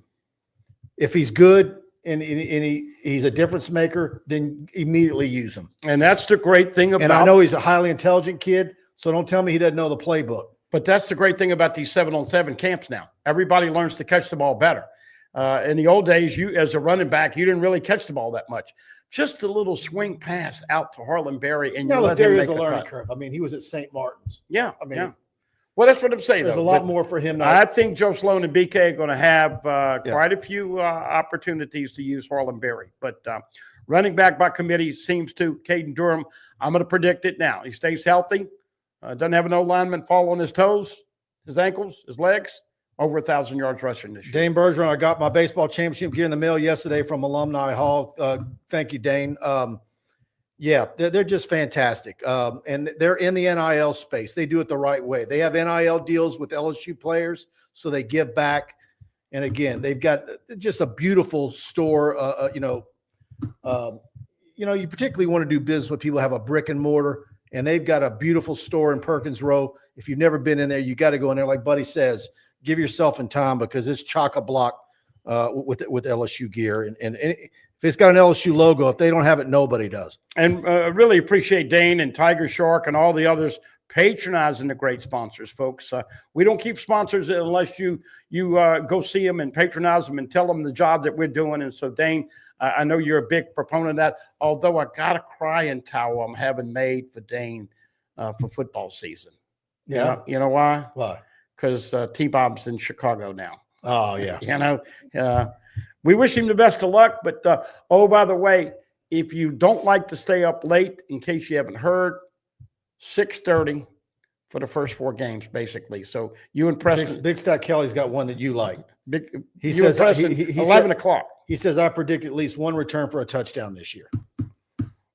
If he's good and he's a difference maker, then immediately use him. And that's the great thing about. And I know he's a highly intelligent kid, so don't tell me he doesn't know the playbook. But that's the great thing about these 7-on-7 camps now. Everybody learns to catch the ball better. In the old days, you as a running back, you didn't really catch the ball that much. Just a little swing pass out to Harlan Berry, and you let him make a learning curve. I mean, he was at St. Martin's. Yeah, Well, that's what I'm saying. There's a lot more for him now. I think Joe Sloan and BK are going to have quite a few opportunities to use Harlan Berry. But running back by committee seems to Caden Durham. I'm going to predict it now. He stays healthy. Doesn't have an O-lineman fall on his toes, his ankles, his legs. Over 1,000 yards rushing this year. Dane Bergeron, I got my baseball championship gear in the mail yesterday from Alumni Hall. Thank you, Dane. They're just fantastic. And they're in the NIL space. They do it the right way. They have NIL deals with LSU players, so they give back. And again, they've got just a beautiful store. You particularly want to do business with people who have a brick and mortar, and they've got a beautiful store in Perkins Row. If you've never been in there, you got to go in there. Like Buddy says, give yourself in time because it's chock-a-block with LSU gear. And if it's got an LSU logo, if they don't have it, nobody does. And really appreciate Dane and Tiger Shark and all the others patronizing the great sponsors, folks. We don't keep sponsors unless you go see them and patronize them and tell them the job that we're doing. And so, Dane, I know you're a big proponent of that, although I got a crying towel I'm having made for Dane for football season. Yeah. You know why? Why? Because T-Bob's in Chicago now. Oh, yeah. We wish him the best of luck. But, by the way, if you don't like to stay up late, in case you haven't heard, 6:30 for the first 4 games, basically. So you and Preston. Big Stat Kelly's got one that you like. He says Preston, 11 o'clock. He says, I predict at least one return for a touchdown this year.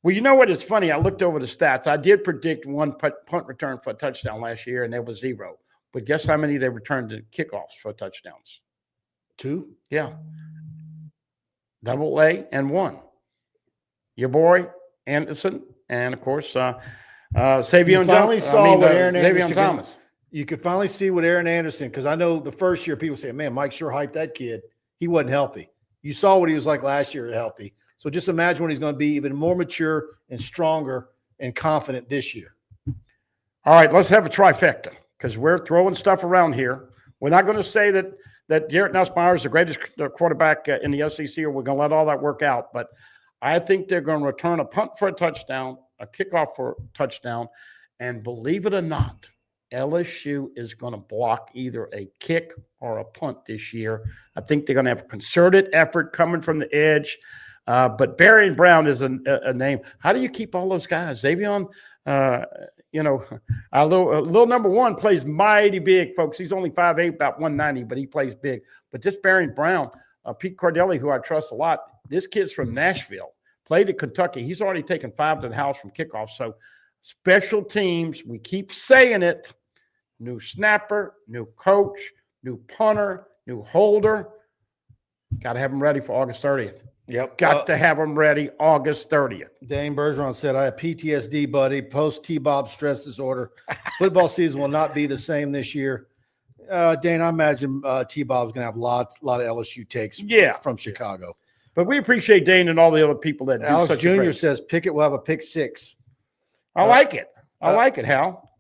Well, you know what? It's funny. I looked over the stats. I did predict one punt return for a touchdown last year, and there was 0. But guess how many they returned to kickoffs for touchdowns? 2? Yeah. AA and 1. Your boy, Anderson, and, of course, Savion Thomas. You could finally see what Aaron Anderson, because I know the first year people say, man, Mike sure hyped that kid. He wasn't healthy. You saw what he was like last year healthy. So just imagine what he's going to be, even more mature and stronger and confident this year. All right, let's have a trifecta because we're throwing stuff around here. We're not going to say that Garrett Nussmeier is the greatest quarterback in the SEC, or we're going to let all that work out. But I think they're going to return a punt for a touchdown, a kickoff for a touchdown, and believe it or not, LSU is going to block either a kick or a punt this year. I think they're going to have a concerted effort coming from the edge. But Barry Brown is a name. How do you keep all those guys? Xavion, a little number one plays mighty big, folks. He's only 5'8", about 190, but he plays big. But this Barry Brown, Pete Cardelli, who I trust a lot, this kid's from Nashville, played at Kentucky. He's already taken 5 to the house from kickoff. So special teams, we keep saying it, new snapper, new coach, new punter, new holder. Got to have them ready for August 30th. Yep. Got to have them ready August 30th. Dane Bergeron said, I have PTSD, buddy, post-T-Bob stress disorder. Football season will not be the same this year. Dane, I imagine T-Bob's going to have a lot of LSU takes from Chicago. But we appreciate Dane and all the other people that do Alex such Jr. says Pickett will have a pick 6. I like it. I like it, Hal.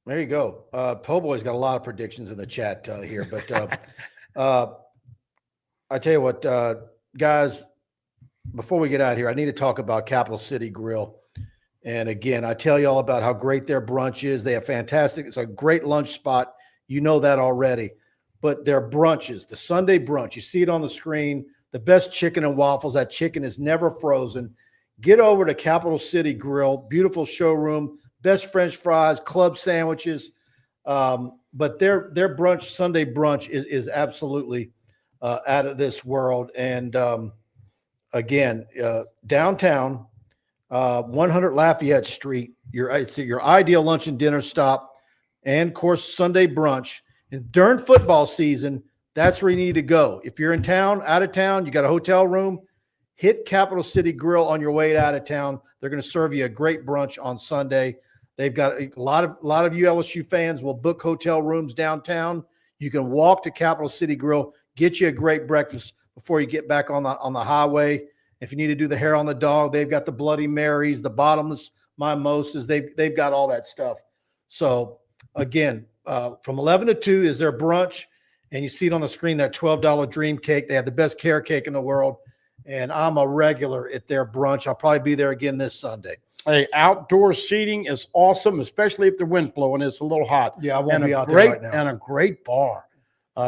There you go. Po Boy's got a lot of predictions in the chat here, but I tell you what, guys, before we get out of here, I need to talk about Capital City Grill. And again, I tell you all about how great their brunch is. They have fantastic. It's a great lunch spot. You know that already. But their brunches, the Sunday brunch, you see it on the screen, the best chicken and waffles. That chicken is never frozen. Get over to Capital City Grill, beautiful showroom, best French fries, club sandwiches. But their brunch, Sunday brunch, is absolutely out of this world. And again, downtown, 100 Lafayette Street, it's your ideal lunch and dinner stop, and of course Sunday brunch. And during football season, that's where you need to go. If you're in town, out of town, you got a hotel room, hit Capital City Grill on your way out of town. They're going to serve you a great brunch on Sunday. They've got a lot of you LSU fans will book hotel rooms downtown. You can walk to Capital City Grill, get you a great breakfast before you get back on the highway. If you need to do the hair on the dog, they've got the Bloody Marys, the bottomless mimosas. They've got all that stuff. So again, from 11 to 2 is their brunch, and you see it on the screen, that $12 dream cake. They have the best carrot cake in the world, and I'm a regular at their brunch. I'll probably be there again this Sunday. Hey, outdoor seating is awesome, especially if the wind's blowing. It's a little hot. Yeah, I won't be out there right now. And a great bar.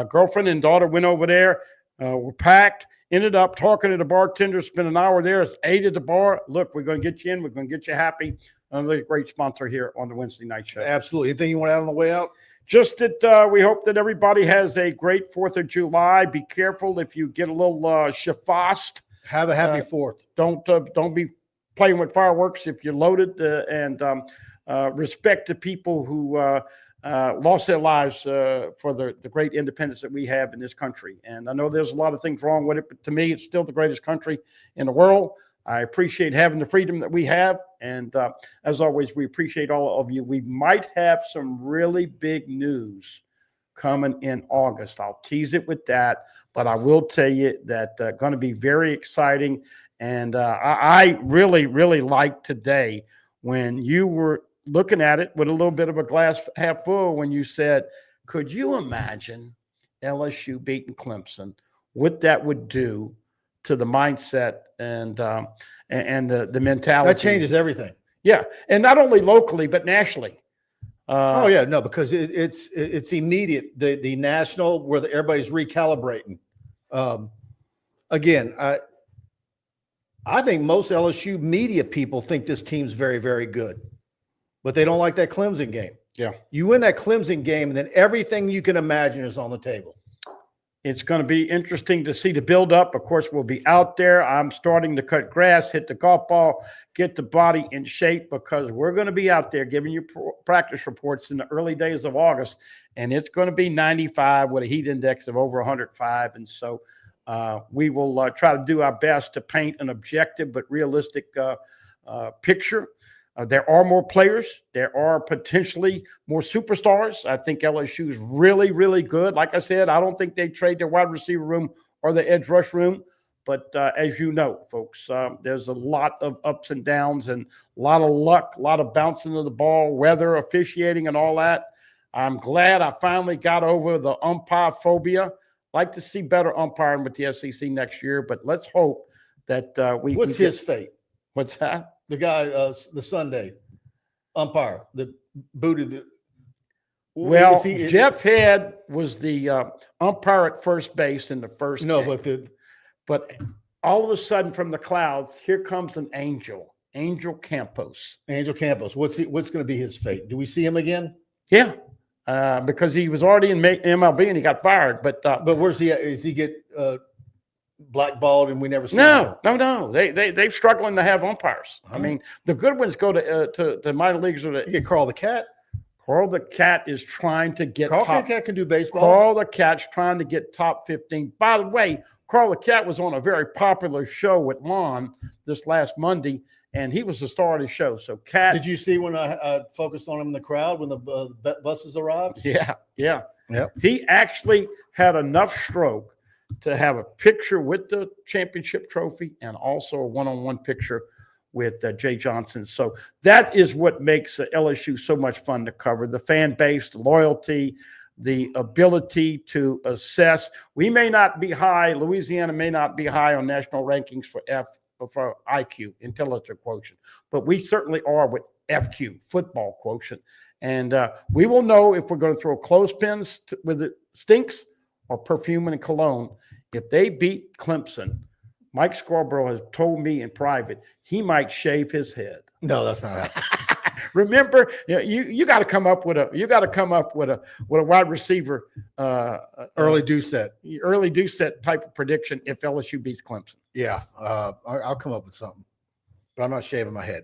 Girlfriend and daughter went over there. We're packed. Ended up talking to the bartender. Spent an hour there. Ate at the bar. Look, we're going to get you in. We're going to get you happy. Another great sponsor here on the Wednesday night show. Absolutely. Anything you want to add on the way out? Just that we hope that everybody has a great 4th of July. Be careful if you get a little shafast. Have a happy 4th. Don't be playing with fireworks if you're loaded, and respect the people who lost their lives for the great independence that we have in this country. And I know there's a lot of things wrong with it, but to me, it's still the greatest country in the world. I appreciate having the freedom that we have. And as always, we appreciate all of you. We might have some really big news coming in August. I'll tease it with that, but I will tell you that going to be very exciting. And I really, really liked today when you were looking at it with a little bit of a glass half full when you said, could you imagine LSU beating Clemson, what that would do to the mindset and the mentality? That changes everything. Yeah, and not only locally, but nationally. Because it's immediate. The national, where everybody's recalibrating. Again, I think most LSU media people think this team's very, very good, but they don't like that Clemson game. Yeah. You win that Clemson game, and then everything you can imagine is on the table. It's going to be interesting to see the build-up. Of course, we'll be out there. I'm starting to cut grass, hit the golf ball, get the body in shape, because we're going to be out there giving you practice reports in the early days of August, and it's going to be 95 with a heat index of over 105. And so we will try to do our best to paint an objective but realistic picture. There are more players. There are potentially more superstars. I think LSU is really, really good. Like I said, I don't think they trade their wide receiver room or the edge rush room. But as you know, folks, there's a lot of ups and downs and a lot of luck, a lot of bouncing of the ball, weather, officiating, and all that. I'm glad I finally got over the umpire phobia. Like to see better umpiring with the SEC next year, but let's hope that we. What's his fate? What's that? The guy, the Sunday umpire that booted the. Well, Jeff Head was the umpire at first base in the first. No, game. But all of a sudden, from the clouds, here comes an angel, Angel Campos. Angel Campos. What's going to be his fate? Do we see him again? Yeah, because he was already in MLB and he got fired. But where's he at? Is he get blackballed and we never see him? No. They're struggling to have umpires. I mean, the good ones go to minor leagues. Or you get Carl the Cat. Carl the Cat is trying to get Carl the Cat can do baseball. Carl the Cat's trying to get top 15. By the way, Carl the Cat was on a very popular show with Lon this last Monday, and he was the star of the show. So Cat. Did you see when I focused on him in the crowd when the buses arrived? Yeah. Yep. He actually had enough stroke to have a picture with the championship trophy and also a one-on-one picture with Jay Johnson. So that is what makes LSU so much fun to cover. The fan base, the loyalty, the ability to assess. We may not be high. Louisiana may not be high on national rankings for IQ, intelligence quotient, but we certainly are with FQ, football quotient. And we will know if we're going to throw clothespins with it stinks or perfume and cologne. If they beat Clemson, Mike Scarborough has told me in private he might shave his head. No, that's not happening. Remember, you got to come up with a wide receiver early deuce set type of prediction if LSU beats Clemson. Yeah, I'll come up with something, but I'm not shaving my head.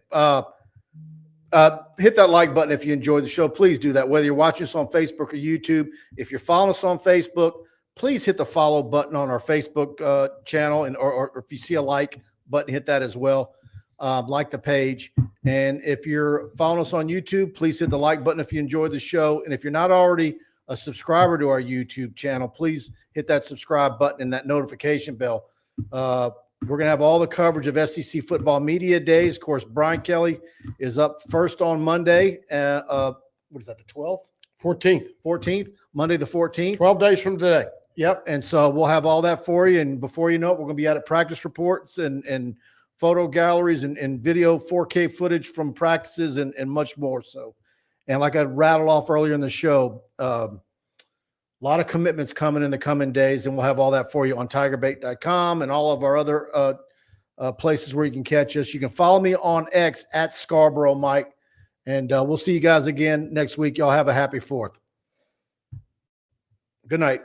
Hit that like button if you enjoyed the show. Please do that. Whether you're watching us on Facebook or YouTube, if you're following us on Facebook, please hit the follow button on our Facebook channel, or if you see a like button, hit that as well. Like the page. And if you're following us on YouTube, please hit the like button if you enjoyed the show. And if you're not already a subscriber to our YouTube channel, please hit that subscribe button and that notification bell. We're going to have all the coverage of SEC football media days. Of course, Brian Kelly is up first on Monday. What is that, the 12th? 14th, Monday the 14th. 12 days from today. Yep. And so we'll have all that for you. And before you know it, we're going to be out at practice reports and photo galleries and video 4K footage from practices and much more. So, and like I rattled off earlier in the show, a lot of commitments coming in the coming days, and we'll have all that for you on TigerBait.com and all of our other places where you can catch us. You can follow me on X at Scarborough Mike, and we'll see you guys again next week. Y'all have a happy 4th. Good night.